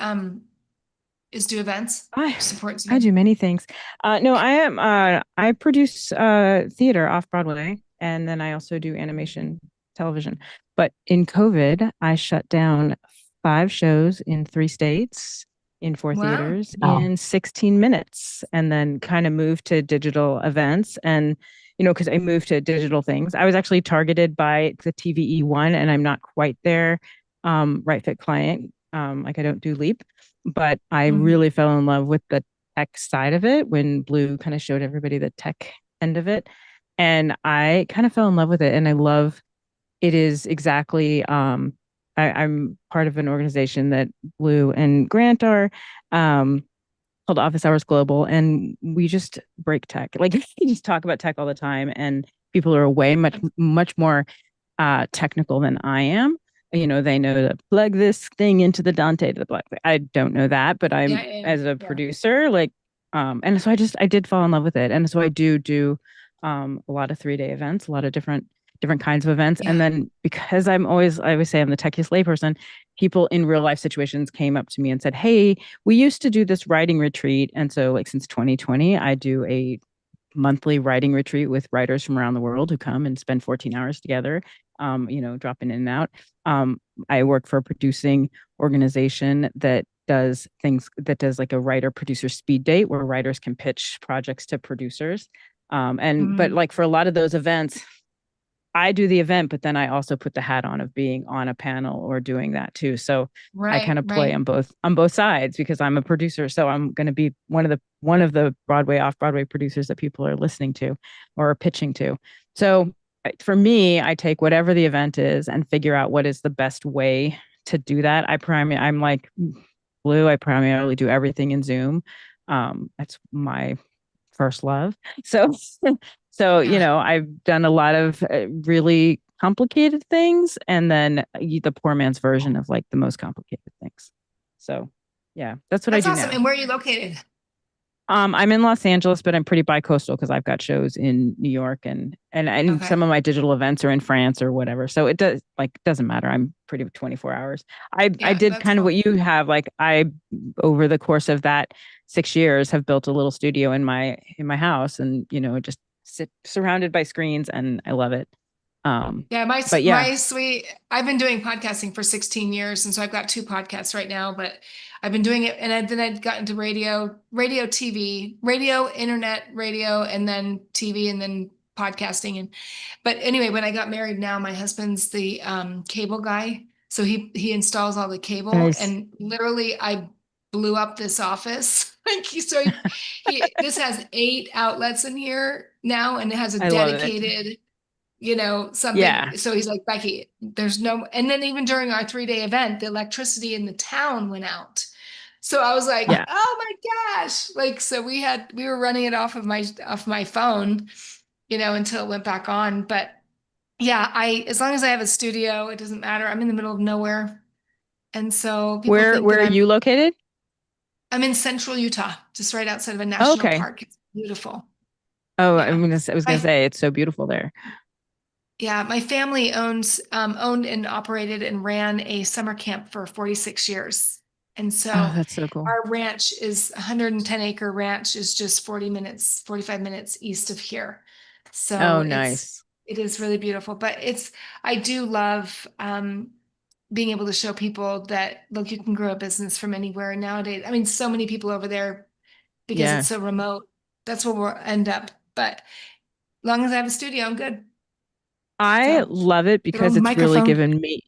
do events? Support I Zoom? do many things. No, I produce theater off Broadway, and then I also do animation television. But in COVID, I shut down 5 shows in 3 states in 4 Wow. theaters Wow. in 16 minutes, and then kind of moved to digital events. And because I moved to digital things, I was actually targeted by the TVE one, and I'm not quite there. Right fit client. Like I don't do Leap, but I really fell in love with the tech side of it when Blue kind of showed everybody the tech end of it. And I kind of fell in love with it. And I love it is exactly I'm part of an organization that Blue and Grant are called Office Hours Global, and we just break tech. Like we just talk about tech all the time, and people are way much more technical than I am. They know to plug this thing into the Dante to the Black. I don't know that, but I'm as a producer, like, and so I did fall in love with it, and so I do a lot of 3-day events, a lot of different kinds of events, and then because I always say I'm the techiest layperson, people in real life situations came up to me and said, "Hey, we used to do this writing retreat," and so like since 2020, I do a monthly writing retreat with writers from around the world who come and spend 14 hours together, dropping in and out. I work for a producing organization that does like a writer producer speed date where writers can pitch projects to producers. But like for a lot of those events, I do the event, but then I also put the hat on of being on a panel or doing that too. So I kind of play on both sides because I'm a producer. So I'm going to be one of the Broadway, off Broadway producers that people are listening to or are pitching to. So for me, I take whatever the event is and figure out what is the best way to do that. I'm like Blue. I primarily do everything in Zoom. That's my first love. So I've done a lot of really complicated things and then the poor man's version of like the most complicated things. So yeah, that's what I do awesome. now. And where are you located? I'm in Los Angeles, but I'm pretty bi-coastal because I've got shows in New York and some of my digital events are in France or whatever. So it doesn't matter. I'm pretty 24 hours. I did kind of what you have. Like I, over the course of that 6 years, have built a little studio in my house and, just sit surrounded by screens and I love it. My sweet, I've been doing podcasting for 16 years. And so I've got 2 podcasts right now, but I've been doing it. And then I got into radio, TV, radio, internet, radio, and then TV, and then podcasting. But anyway, when I got married now, my husband's the cable guy. So he installs all the cable. Nice. And literally I blew up this office. This has 8 outlets in here now, and it has a dedicated something. Yeah. So he's like, Becky, there's no, and then even during our 3-day event, the electricity in the town went out. So I was like, oh my gosh. Like, so we were running it off of my phone, until it went back on. But yeah, as long as I have a studio, it doesn't matter. I'm in the middle of nowhere. And so people think where are you located? I'm in central Utah, just right outside of a national park. It's beautiful. Oh, yeah. I was going to say, it's so beautiful there. Yeah, my family owned and operated and ran a summer camp for 46 years. And so that's so cool. Our ranch is 110-acre ranch is just 45 minutes east of here. So nice. It is really beautiful, but I do love being able to show people that, look, you can grow a business from anywhere nowadays. I mean, so many people over there, because it's so remote, that's where we'll end up. But as long as I have a studio, I'm good. I love it because it's really given me,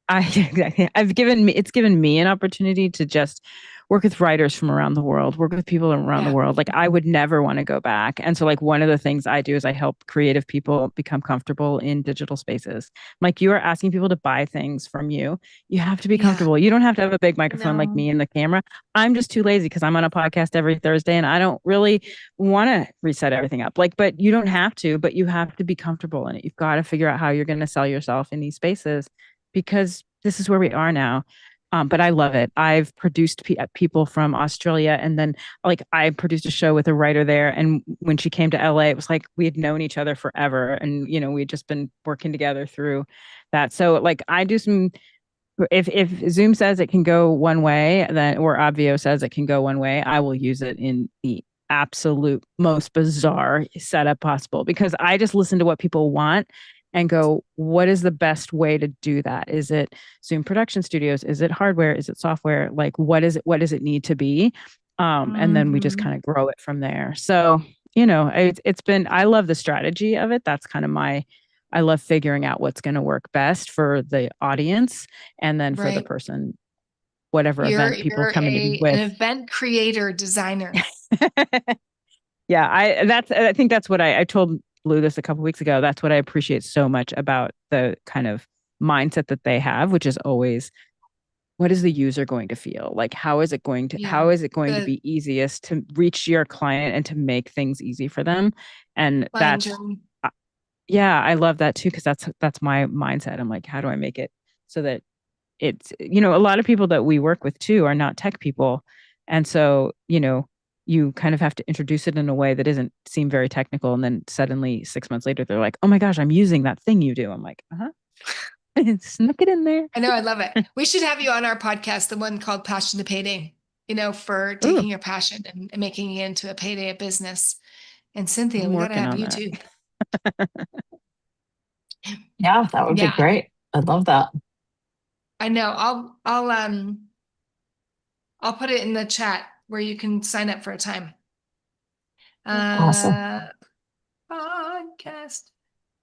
it's given me an opportunity to just work with writers from around the world, work with people around the world. Like I would never want to go back. And so like one of the things I do is I help creative people become comfortable in digital spaces. Like you are asking people to buy things from you. You have to be comfortable. You don't have to have a big microphone like me and the camera. I'm just too lazy because I'm on a podcast every Thursday and I don't really want to reset everything up. Like, but you don't have to, but you have to be comfortable in it. You've got to figure out how you're going to sell yourself in these spaces because this is where we are now. But I love it. I've produced people from Australia, and then like I produced a show with a writer there. And when she came to LA, it was like we had known each other forever, and you know we had just been working together through that. So like I do some. If Zoom says it can go one way, then or Obvio says it can go one way, I will use it in the absolute most bizarre setup possible because I just listen to what people want and go, what is the best way to do that? Is it Zoom Production Studios? Is it hardware? Is it software? Like, what is it? What does it need to be? And then we just kind of grow it from there. So, you know, it's been, I love the strategy of it. That's kind of I love figuring out what's going to work best for the audience and then for the person, whatever event people are coming in with. An event creator, designer. Yeah, I think that's what I told Blue this a couple weeks ago. That's what I appreciate so much about the kind of mindset that they have, which is always, what is the user going to feel? Like, how is it going to be easiest to reach your client and to make things easy for them? And that's, yeah, I love that too, because that's my mindset. I'm like, how do I make it so that it's, you know, a lot of people that we work with too are not tech people. And so, you know, you kind of have to introduce it in a way that doesn't seem very technical. And then suddenly 6 months later, they're like, oh my gosh, I'm using that thing you do. I'm like, snuck it in there. I know. I love it. We should have you on our podcast, the one called Passion to Payday, you know, for taking your passion and making it into a payday of business. And Cynthia, we got to have you too. Yeah, that would be great. I love that. I know. I'll put it in the chat where you can sign up for a time. Awesome. Podcast.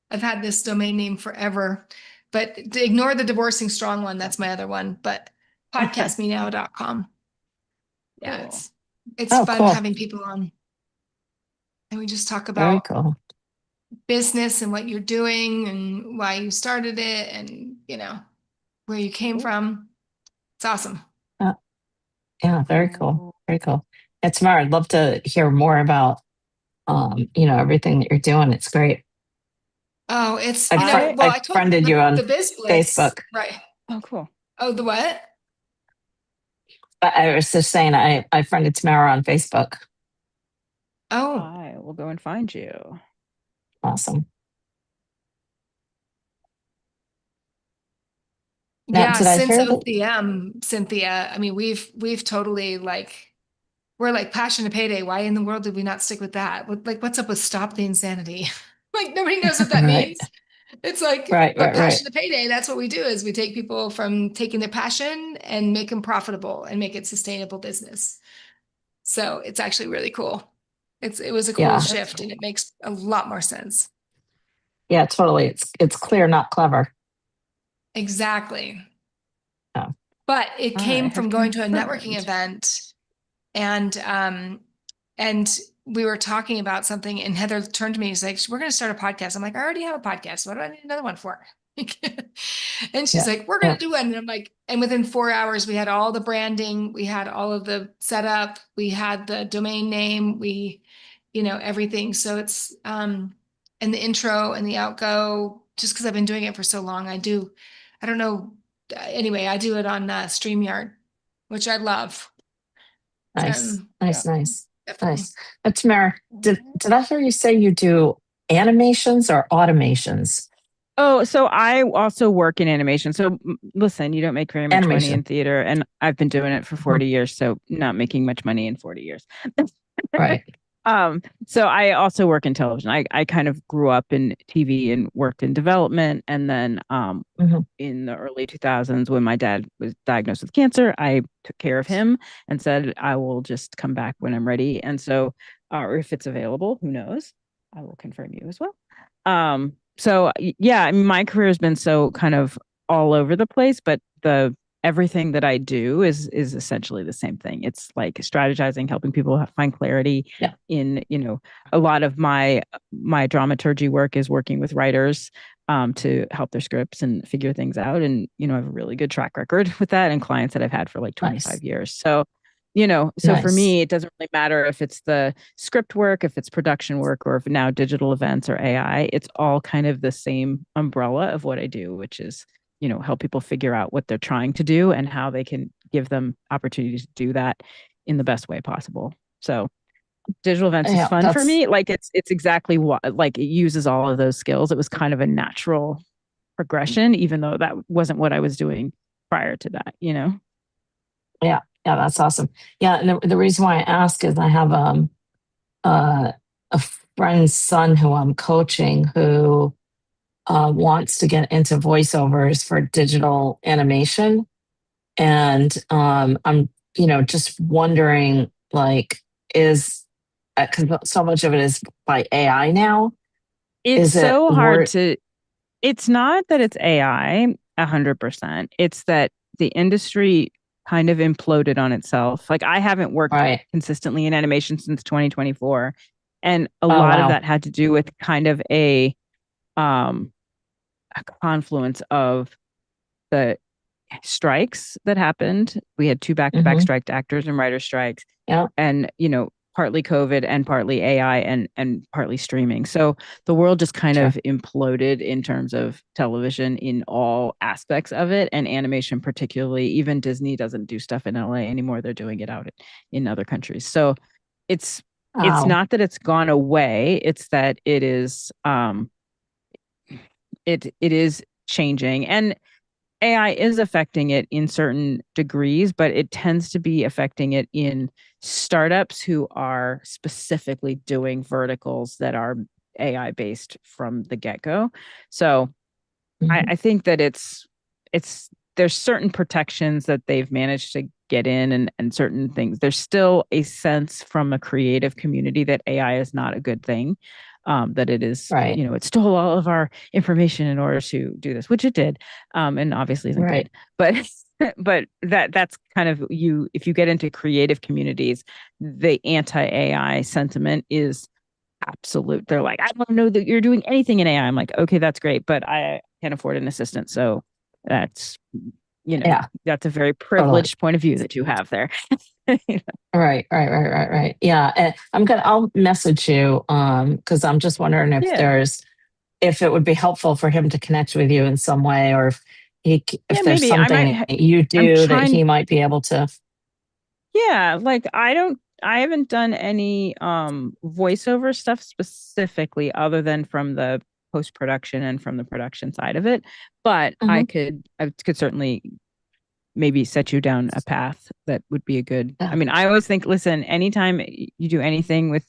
I've had this domain name forever, but ignore the divorcing strong one. That's my other one, but podcastmenow.com. Yeah, cool. It's fun having people on. And we just talk about business and what you're doing and why you started it and, you know, where you came from. It's awesome. Yeah, very cool. Very cool. It's smart. I'd love to hear more about, you know, everything that you're doing. It's great. Oh, it's, I friended you on Facebook. Right. Oh, cool. Oh, the what? I was just saying, I friended Tamara on Facebook. Oh, I will go and find you. Awesome. Now, since OCM, Cynthia, I mean, we've totally we're like Passion to Payday. Why in the world did we not stick with that? What's up with Stop the Insanity? Like nobody knows what that means. It's like Passion to Payday. That's what we do is we take people from taking their passion and make them profitable and make it sustainable business. So it's actually really cool. It was a cool shift and it makes a lot more sense. Yeah, totally. It's clear, not clever. Exactly. Oh. But it came from going to a networking event and we were talking about something and Heather turned to me and she's like, we're going to start a podcast. I'm like, I already have a podcast. What do I need another one for? And she's like, we're going to do one. And I'm like, and within 4 hours, we had all the branding. We had all of the setup. We had the domain name. We, you know, everything. So it's, and the intro and the outgo, just because I've been doing it for so long, I don't know. Anyway, I do it on StreamYard, which I love. Nice. Tamara, did I hear you say you do animations or automations? Oh, so I also work in animation. So listen, you don't make very much money in theater, and I've been doing it for 40 years. So not making much money in 40 years. Right. So I also work in television. I kind of grew up in TV and worked in development. And then in the early 2000s, when my dad was diagnosed with cancer, I took care of him and said, I will just come back when I'm ready. And so, or if it's available, who knows? I will confirm you as well. So yeah, I mean, my career has been so kind of all over the place, but the everything that I do is essentially the same thing. It's like strategizing, helping people find clarity Yeah. in, a lot of my dramaturgy work is working with writers to help their scripts and figure things out. And, I have a really good track record with that and clients that I've had for like 25 Nice. years. So, so for Nice. me, it doesn't really matter if it's the script work, if it's production work, or if now digital events or AI, it's all kind of the same umbrella of what I do, which is help people figure out what they're trying to do and how they can give them opportunities to do that in the best way possible. So digital events is Yeah, fun for that's me. Like it's exactly what, like it uses all of those skills. It was kind of a natural progression, even though that wasn't what I was doing prior to that, yeah, that's awesome. Yeah, and the reason why I ask is I have a friend's son who I'm coaching who wants to get into voiceovers for digital animation. And I'm, just wondering, like, is because so much of it is by AI now. It's Is it so hard worth? to, it's not that it's AI 100%. It's that the industry kind of imploded on itself. Like I haven't worked Right. consistently in animation since 2024. And a Oh lot of wow. that had to do with kind of um, a confluence of the strikes that happened. We had two back-to-back Hmm. striked actors and writer strikes, Yeah. and partly COVID and partly AI and partly streaming. So the world just kind Sure. of imploded in terms of television in all aspects of it, and animation particularly. Even Disney doesn't do stuff in LA anymore; they're doing it out in other countries. So it's Wow. not that it's gone away; it's that it is it is changing, and AI is affecting it in certain degrees, but it tends to be affecting it in startups who are specifically doing verticals that are AI based from the get go. So Hmm. I think that it's there's certain protections that they've managed to get in, and certain things. There's still a sense from a creative community that AI is not a good thing. That it is, Right. it stole all of our information in order to do this, which it did, and obviously isn't Right. good. But but that's kind of if you get into creative communities, the anti-AI sentiment is absolute. They're like, I don't know that you're doing anything in AI. I'm like, okay, that's great, but I can't afford an assistant. So that's, Yeah. that's a very Totally. privileged point of view that you have there. Right. Right. Yeah. And I'll message you because I'm just wondering Yeah. if it would be helpful for him to connect with you in some way, or if Yeah, there's maybe I might, something you I'm do that trying. he might be able to. Yeah. Like I haven't done any voiceover stuff specifically other than from the post production and from the production side of it. But Mhm. I could certainly maybe set you down a path that would be a good. Yeah. I mean, I always think, listen, anytime you do anything with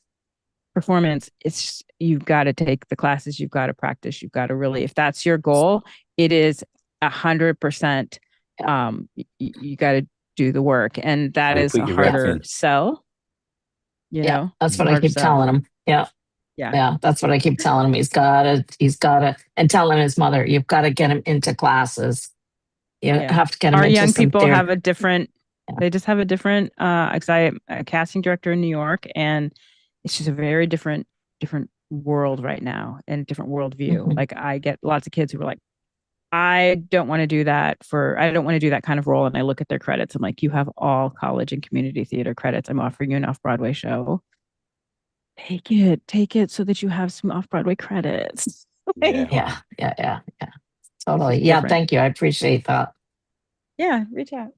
performance, it's you've got to take the classes, you've got to practice, you've got to really, if that's your goal, it is 100%. Yeah. You got to do the work, and that You is put a your reps harder in. sell. Yeah. That's what I Harder keep sell. telling him. Yeah. Yeah. Yeah. That's what I keep telling him. He's gotta, and telling his mother, you've got to get him into classes. You Yeah. have to get him Our into young some people theater. have a different. Yeah. They just have a different. Because I'm a casting director in New York, and it's just a very different world right now and different worldview. Mhm. Like I get lots of kids who are like, I don't want to do that I don't want to do that kind of role. And I look at their credits. I'm like, you have all college and community theater credits. I'm offering you an off-Broadway show. Take it so that you have some off-Broadway credits. Yeah. Yeah. Yeah. It's Totally. just Yeah. different. Thank you. I appreciate that. Yeah, reach out.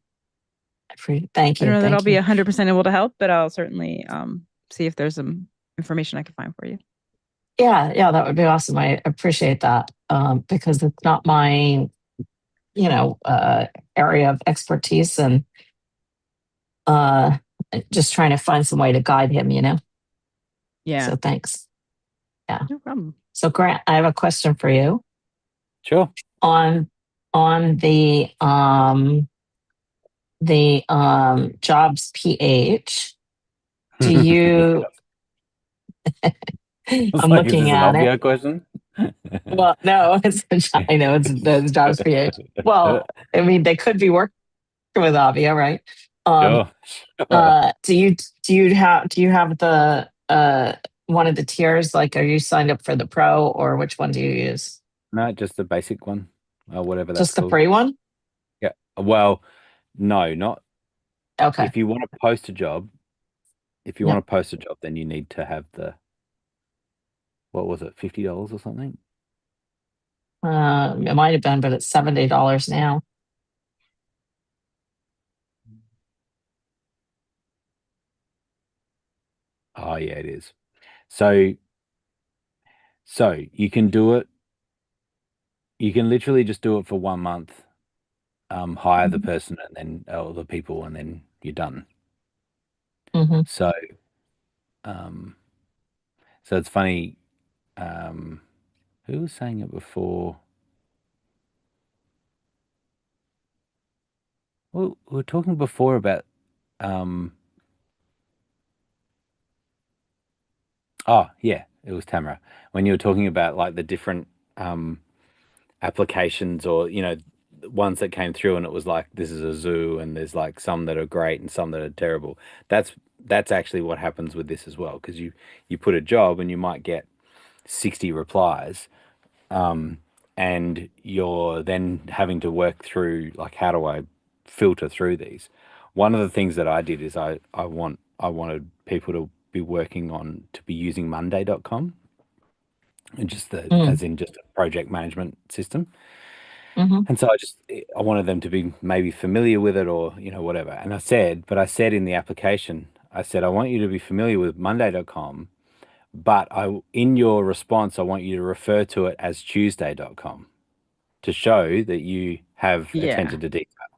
Thank I don't you. know that I'll Thank be you. 100% able to help, but I'll certainly see if there's some information I can find for you. Yeah. That would be awesome. I appreciate that because it's not my, area of expertise, and uh, just trying to find some way to guide him. Yeah, So thanks. Yeah. no problem. So Grant, I have a question for you Sure. on the jobs PH. Do you? It's I'm like, is looking this an at it. obvious question? Well, no, I know it's the jobs PH. Well, I mean, they could be working with Avia, right? Um, Sure. do you have the one of the tiers? Like, are you signed up for the pro, or which one do you use? No, just the basic one, whatever that's Just the called. free one? Yeah. Well, no, not Okay. if you want to post a job. If you Yep. want to post a job, then you need to have the, what was it, $50 or something? It might have been, but it's $70 now. Oh yeah, it is. So you can do it. You can literally just do it for 1 month. Hire the person and then or the people, and then you're done. Mm-hmm. So um, so it's funny. Um, who was saying it before? Well, we were talking before about um, oh yeah, it was Tamara when you were talking about like the different um applications, or ones that came through and it was like this is a zoo and there's like some that are great and some that are terrible. That's actually what happens with this as well, because you put a job and you might get 60 replies, and you're then having to work through like, how do I filter through these? One of the things that I did is I wanted people to be working on, to be using monday.com, and just the Mm. as in just a project management system. Mm-hmm. And so I wanted them to be maybe familiar with it, or whatever. And I said in the application, I said I want you to be familiar with monday.com, but I in your response I want you to refer to it as tuesday.com, to show that you have Yeah. attention to detail,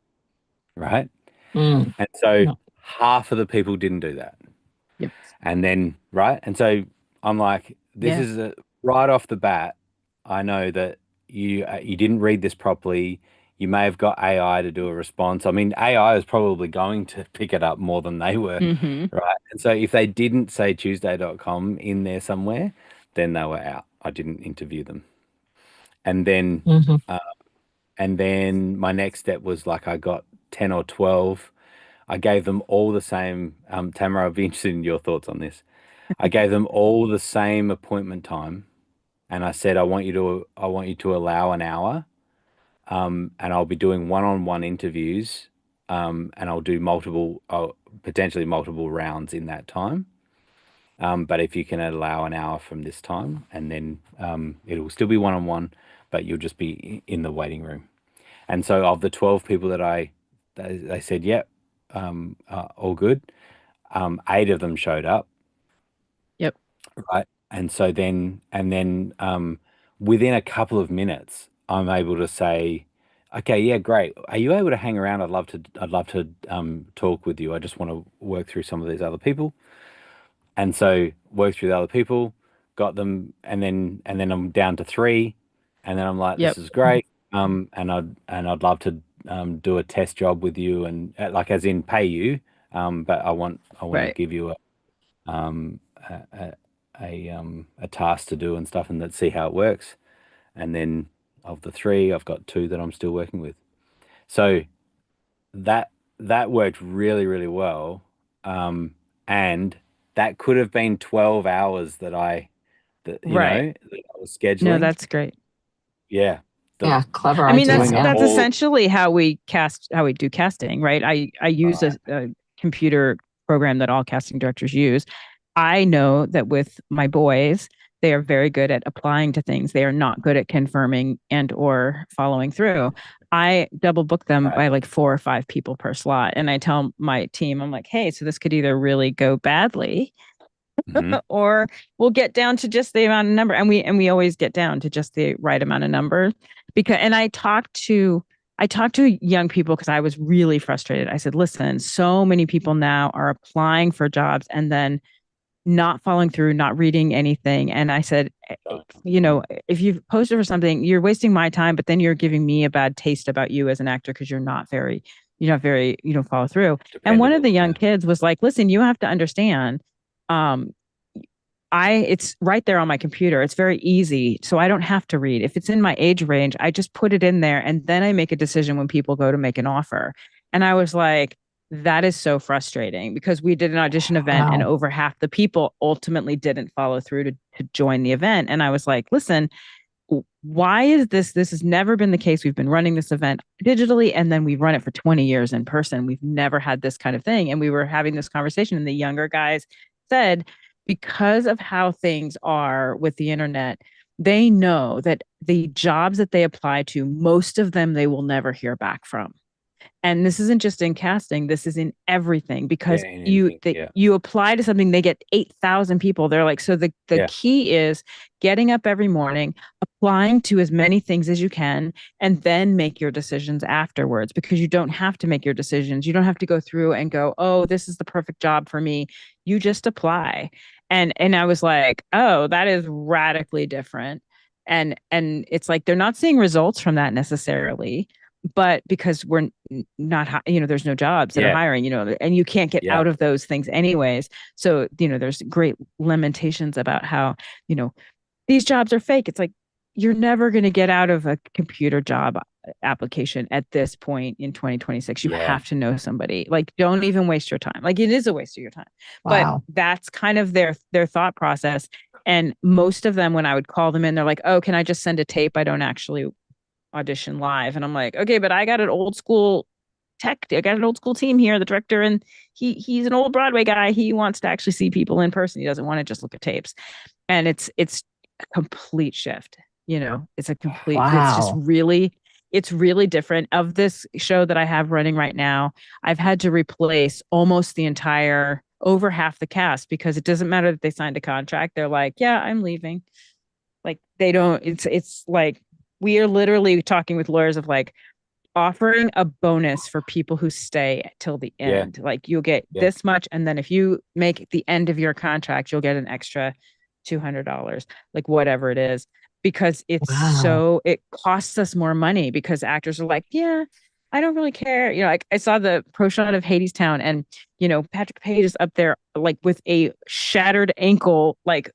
right? Mm. And so No. half of the people didn't do that. Yep. And then, right? And so I'm like, this Yeah. is right off the bat. I know that you didn't read this properly. You may have got AI to do a response. I mean, AI is probably going to pick it up more than they were, Mm-hmm. right? And so if they didn't say Tuesday.com in there somewhere, then they were out. I didn't interview them. And then, Mm-hmm. uh, my next step was like I got 10 or 12. I gave them all the same. Tamara, I'd be interested in your thoughts on this. I gave them all the same appointment time, and I said, I want you to allow an hour, and I'll be doing one-on-one interviews, and I'll do potentially multiple rounds in that time. But if you can allow an hour from this time, and then it'll still be one-on-one, but you'll just be in the waiting room. And so, of the 12 people they said, yep, all good. 8 of them showed up. Yep. Right. And then within a couple of minutes, I'm able to say, okay, yeah, great. Are you able to hang around? I'd love to talk with you. I just want to work through some of these other people. And so work through the other people, got them, and then I'm down to 3. And then I'm like, this Yep. is great. And I'd love to do a test job with you, and like, as in pay you. But I want to Right. give you um, a task to do and stuff, and let's see how it works. And then of the 3, I've got 2 that I'm still working with. So that that worked really, really well. And that could have been 12 hours Right. that I was No, scheduling. that's great. Yeah. Yeah, clever I mean, idea. that's Doing a Yeah. that's whole essentially how we do casting, right? I use right. a computer program that all casting directors use. I know that with my boys, they are very good at applying to things. They are not good at confirming and or following through. I double book them Right. by like 4 or 5 people per slot, and I tell my team, I'm like, hey, so this could either really go badly, Hmm. or we'll get down to just the amount of number, and we always get down to just the right amount of number. Because and I talked to young people because I was really frustrated. I said, listen, so many people now are applying for jobs and then not following through, not reading anything. And I said, if you've posted for something, you're wasting my time, but then you're giving me a bad taste about you as an actor because you don't follow through. And one of the Dependable. young Yeah. kids was like, listen, you have to understand, um, it's right there on my computer. It's very easy. So I don't have to read. If it's in my age range, I just put it in there and then I make a decision when people go to make an offer. And I was like, that is so frustrating because we did an audition event and Wow. over half the people ultimately didn't follow through to join the event. And I was like, listen, why is this? This has never been the case. We've been running this event digitally and then we've run it for 20 years in person. We've never had this kind of thing. And we were having this conversation, and the younger guys said, because of how things are with the internet, they know that the jobs that they apply to, most of them they will never hear back from. And this isn't just in casting, this is in everything, Yeah, because and anything. Yeah. you apply to something, they get 8,000 people. They're like, so the Yeah. key is getting up every morning, applying to as many things as you can, and then make your decisions afterwards, because you don't have to make your decisions. You don't have to go through and go, oh, this is the perfect job for me. You just apply. And I was like, oh, that is radically different. And it's like they're not seeing results from that necessarily, but because we're not, there's no jobs that are Yeah. hiring, and you can't get Yeah. out of those things anyways. So, there's great limitations about how, these jobs are fake. It's like, you're never going to get out of a computer job application at this point in 2026. You Yeah. have to know somebody. Like, don't even waste your time. Like, it is a waste of your time. But Wow. that's kind of their thought process. And most of them, when I would call them in, they're like, oh, can I just send a tape? I don't actually audition live. And I'm like, okay, but I got an old school I got an old school team here, the director, and he's an old Broadway guy. He wants to actually see people in person. He doesn't want to just look at tapes. And it's a complete shift. Wow. It's really different. Of this show that I have running right now, I've had to replace almost the entire over half the cast, because it doesn't matter that they signed a contract. They're like, yeah, I'm leaving. Like, they don't, it's like, we are literally talking with lawyers of like offering a bonus for people who stay till the Yeah. end. Like, you'll get Yeah. this much, and then if you make the end of your contract, you'll get an extra $200, like whatever it is, because Wow. it costs us more money, because actors are like, yeah, I don't really care. Like, I saw the pro shot of Hadestown, and Patrick Page is up there like with a shattered ankle, like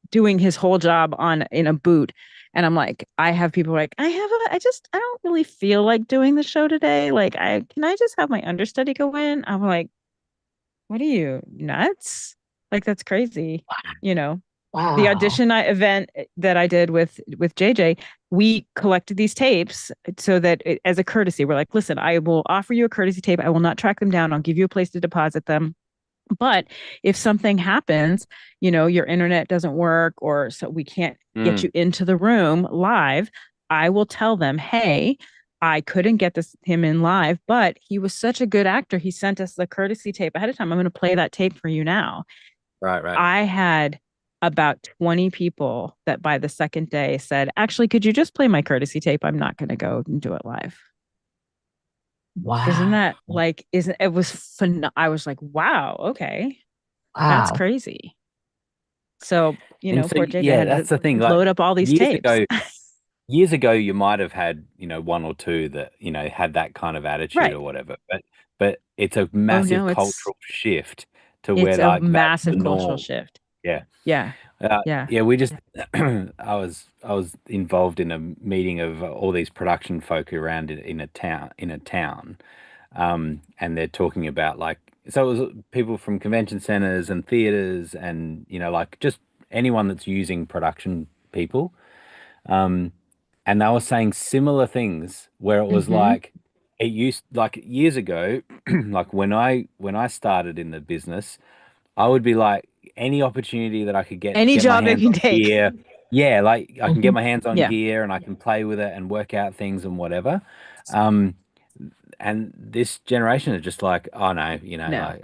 doing his whole job in a boot. And I'm like, I have people like, I don't really feel like doing the show today. Like, can I just have my understudy go in? I'm like, what are you, nuts? Like, that's crazy. The Wow. audition event that I did with JJ, we collected these tapes so that as a courtesy, we're like, listen, I will offer you a courtesy tape. I will not track them down. I'll give you a place to deposit them. But if something happens, your internet doesn't work, or so we can't get you into the room live, I will tell them, hey, I couldn't get him in live, but he was such a good actor. He sent us the courtesy tape ahead of time. I'm going to play that tape for you now. Right. I had about 20 people that by the second day said, actually, could you just play my courtesy tape? I'm not going to go and do it live. Isn't Wow. that like, it was fun? I was like, wow, okay, that's Wow. crazy. So, And so, poor JJ yeah, had that's to the thing. Like load up all these years tapes. ago, years ago, you might have had, one or two that, had that kind of attitude Right. or whatever. But it's a Oh massive no, cultural shift to where it's a like that's the massive cultural norm. shift. Yeah. Yeah. Yeah. Yeah, we just I was involved in a meeting of all these production folk around in a town, and they're talking about like, so it was people from convention centers and theaters and like just anyone that's using production people, and they were saying similar things where it was Mm-hmm. like it used like years ago, like when I started in the business, I would be like, any opportunity that I could get Any get my job they hands can on take. gear. Yeah, like I can get Mhm. my hands on Yeah. gear and I can play with it and work out things and whatever. Um, and this generation is just like, oh no, No. like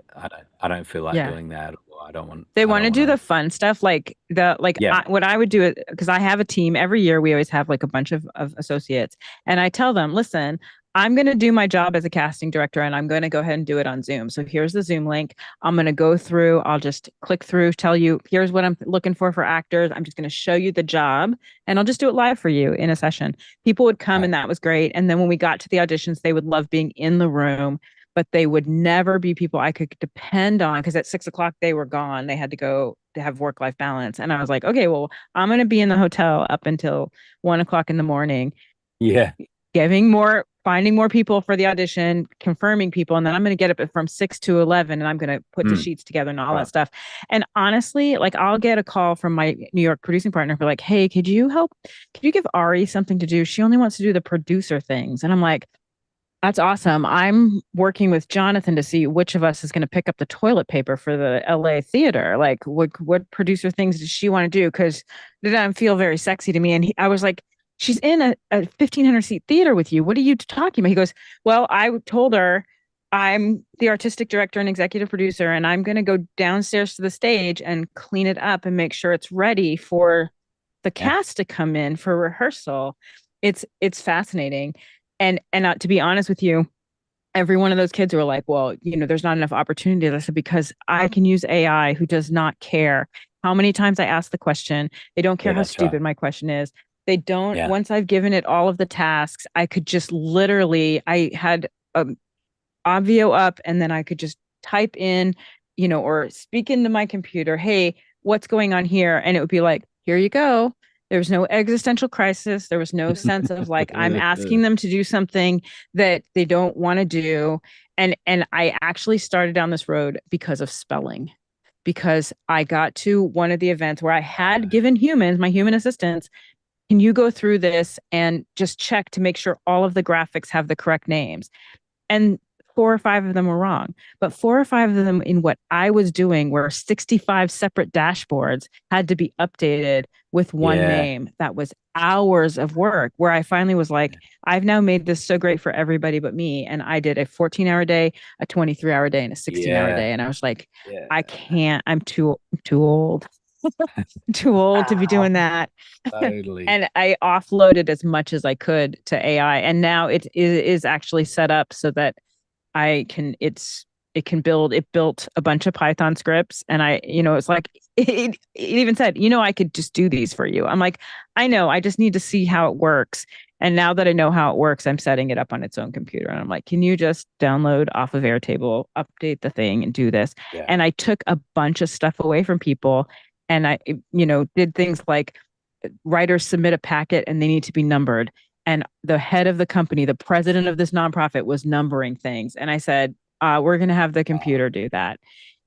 I don't feel like Yeah. doing that, or They I want don't to want do to. the fun stuff, like Yeah, what I would do it, because I have a team every year. We always have like a bunch of associates, and I tell them, listen, I'm going to do my job as a casting director, and I'm going to go ahead and do it on Zoom. So here's the Zoom link. I'm going to go through. I'll just click through, tell you, here's what I'm looking for actors. I'm just going to show you the job, and I'll just do it live for you in a session. People would come, right. and that was great. And then when we got to the auditions, they would love being in the room, but they would never be people I could depend on, because at 6 o'clock they were gone. They had to go to have work-life balance. And I was like, okay, well, I'm going to be in the hotel up until 1 o'clock in the morning, Yeah, giving more finding more people for the audition, confirming people, and then I'm going to get up from 6 to 11 and I'm going to put the sheets together and all that stuff. And honestly, like I'll get a call from my New York producing partner for like, hey, could you give Ari something to do? She only wants to do the producer things. And I'm like, that's awesome. I'm working with Jonathan to see which of us is going to pick up the toilet paper for the LA theater. Like what producer things does she want to do? Because it didn't feel very sexy to me. And I was like, she's in a 1,500 seat theater with you. What are you talking about? He goes, well, I told her I'm the artistic director and executive producer, and I'm going to go downstairs to the stage and clean it up and make sure it's ready for the cast to come in for rehearsal. It's fascinating. And to be honest with you, every one of those kids were like, well, there's not enough opportunity. I said, because I can use AI who does not care how many times I ask the question. They don't care how stupid my question is. They don't, once I've given it all of the tasks, I could just literally, I had Obvio up and then I could just type in, or speak into my computer, hey, what's going on here? And it would be like, here you go. There was no existential crisis. There was no sense of like, I'm asking them to do something that they don't want to do. And I actually started down this road because of spelling, because I got to one of the events where I had given my human assistants, can you go through this and just check to make sure all of the graphics have the correct names? And 4 or 5 of them were wrong, but 4 or 5 of them in what I was doing where 65 separate dashboards had to be updated with one name. That was hours of work where I finally was like, I've now made this so great for everybody but me. And I did a 14-hour day, a 23-hour day, and a 16-hour day. And I was like, I can't, I'm too old. Too old to be doing that. Totally. And I offloaded as much as I could to AI. And now it is actually set up so that it built a bunch of Python scripts. And it's like, it even said, I could just do these for you. I'm like, I know, I just need to see how it works. And now that I know how it works, I'm setting it up on its own computer. And I'm like, can you just download off of Airtable, update the thing and do this? Yeah. And I took a bunch of stuff away from people. And I, did things like writers submit a packet and they need to be numbered. And the head of the company, the president of this nonprofit, was numbering things. And I said, we're going to have the computer do that.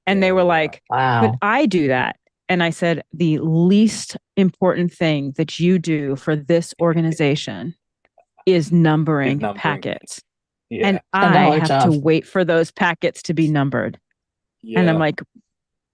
And they were like, wow, but I do that. And I said, the least important thing that you do for this organization is numbering packets. Yeah. And I have to wait for those packets to be numbered. Yeah. And I'm like,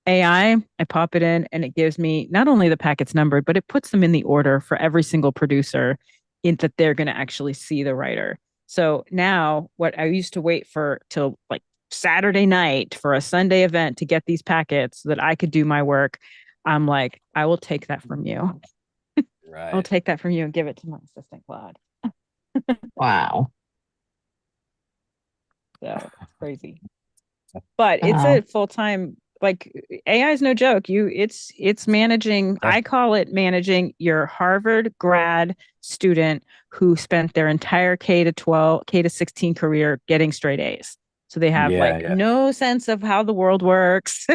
AI, I pop it in and it gives me not only the packets numbered, but it puts them in the order for every single producer that they're going to actually see the writer. So now what I used to wait for till like Saturday night for a Sunday event to get these packets so that I could do my work. I'm like, I will take that from you. Right. I'll take that from you and give it to my assistant, Claude. Wow. So it's crazy. But it's a full-time, like AI is no joke. It's managing, I call it managing your Harvard grad student who spent their entire K to 16 career getting straight A's. So they have no sense of how the world works,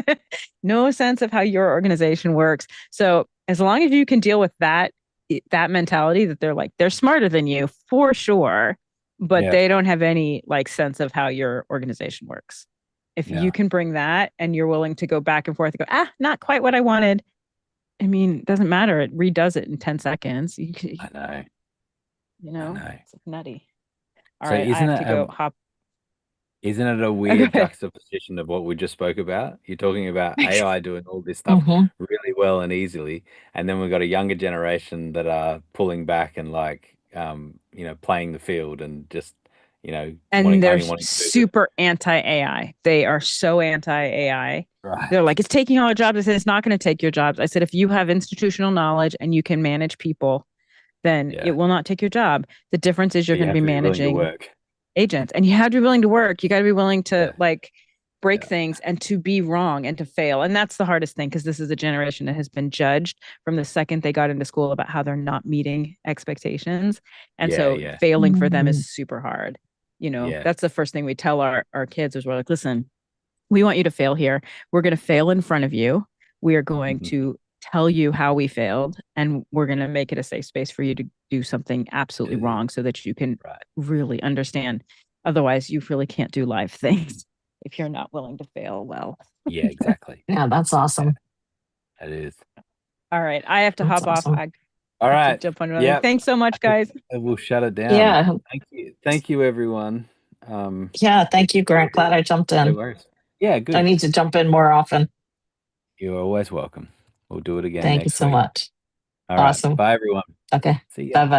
no sense of how your organization works. So as long as you can deal with that mentality that they're smarter than you for sure, but they don't have any like sense of how your organization works. If you can bring that and you're willing to go back and forth and go, not quite what I wanted. I mean, it doesn't matter. It redoes it in 10 seconds. I know. It's nutty. All so right, I have to go hop. Isn't it a weird juxtaposition of what we just spoke about? You're talking about AI doing all this stuff really well and easily, and then we've got a younger generation that are pulling back and like, playing the field and just, and they're super anti-AI. They are so anti-AI. Right. They're like, it's taking all our jobs. I said, it's not going to take your jobs. I said, if you have institutional knowledge and you can manage people, then it will not take your job. The difference is you're going to be managing agents, and you have to be willing to work. You got to be willing to break things and to be wrong and to fail. And that's the hardest thing, because this is a generation that has been judged from the second they got into school about how they're not meeting expectations. And failing for them is super hard. That's the first thing we tell our kids is we're like, listen, we want you to fail here. We're going to fail in front of you. We are going to tell you how we failed, and we're going to make it a safe space for you to do something absolutely wrong so that you can really understand. Otherwise, you really can't do live things if you're not willing to fail well. Yeah, exactly. Yeah, that's awesome. It is. All right. I have to That's hop off. awesome. I All have to right. jump on another. Yep. Thanks so much, guys. We'll shut it down. Yeah. Thank you. Thank you, everyone. Yeah, thank you, Grant. Glad I jumped No in. worries. Yeah, good. I need to jump in more often. You're always welcome. We'll do it again Thank you next so week. much. All right. Awesome. Bye, everyone. Okay. See ya. Bye-bye.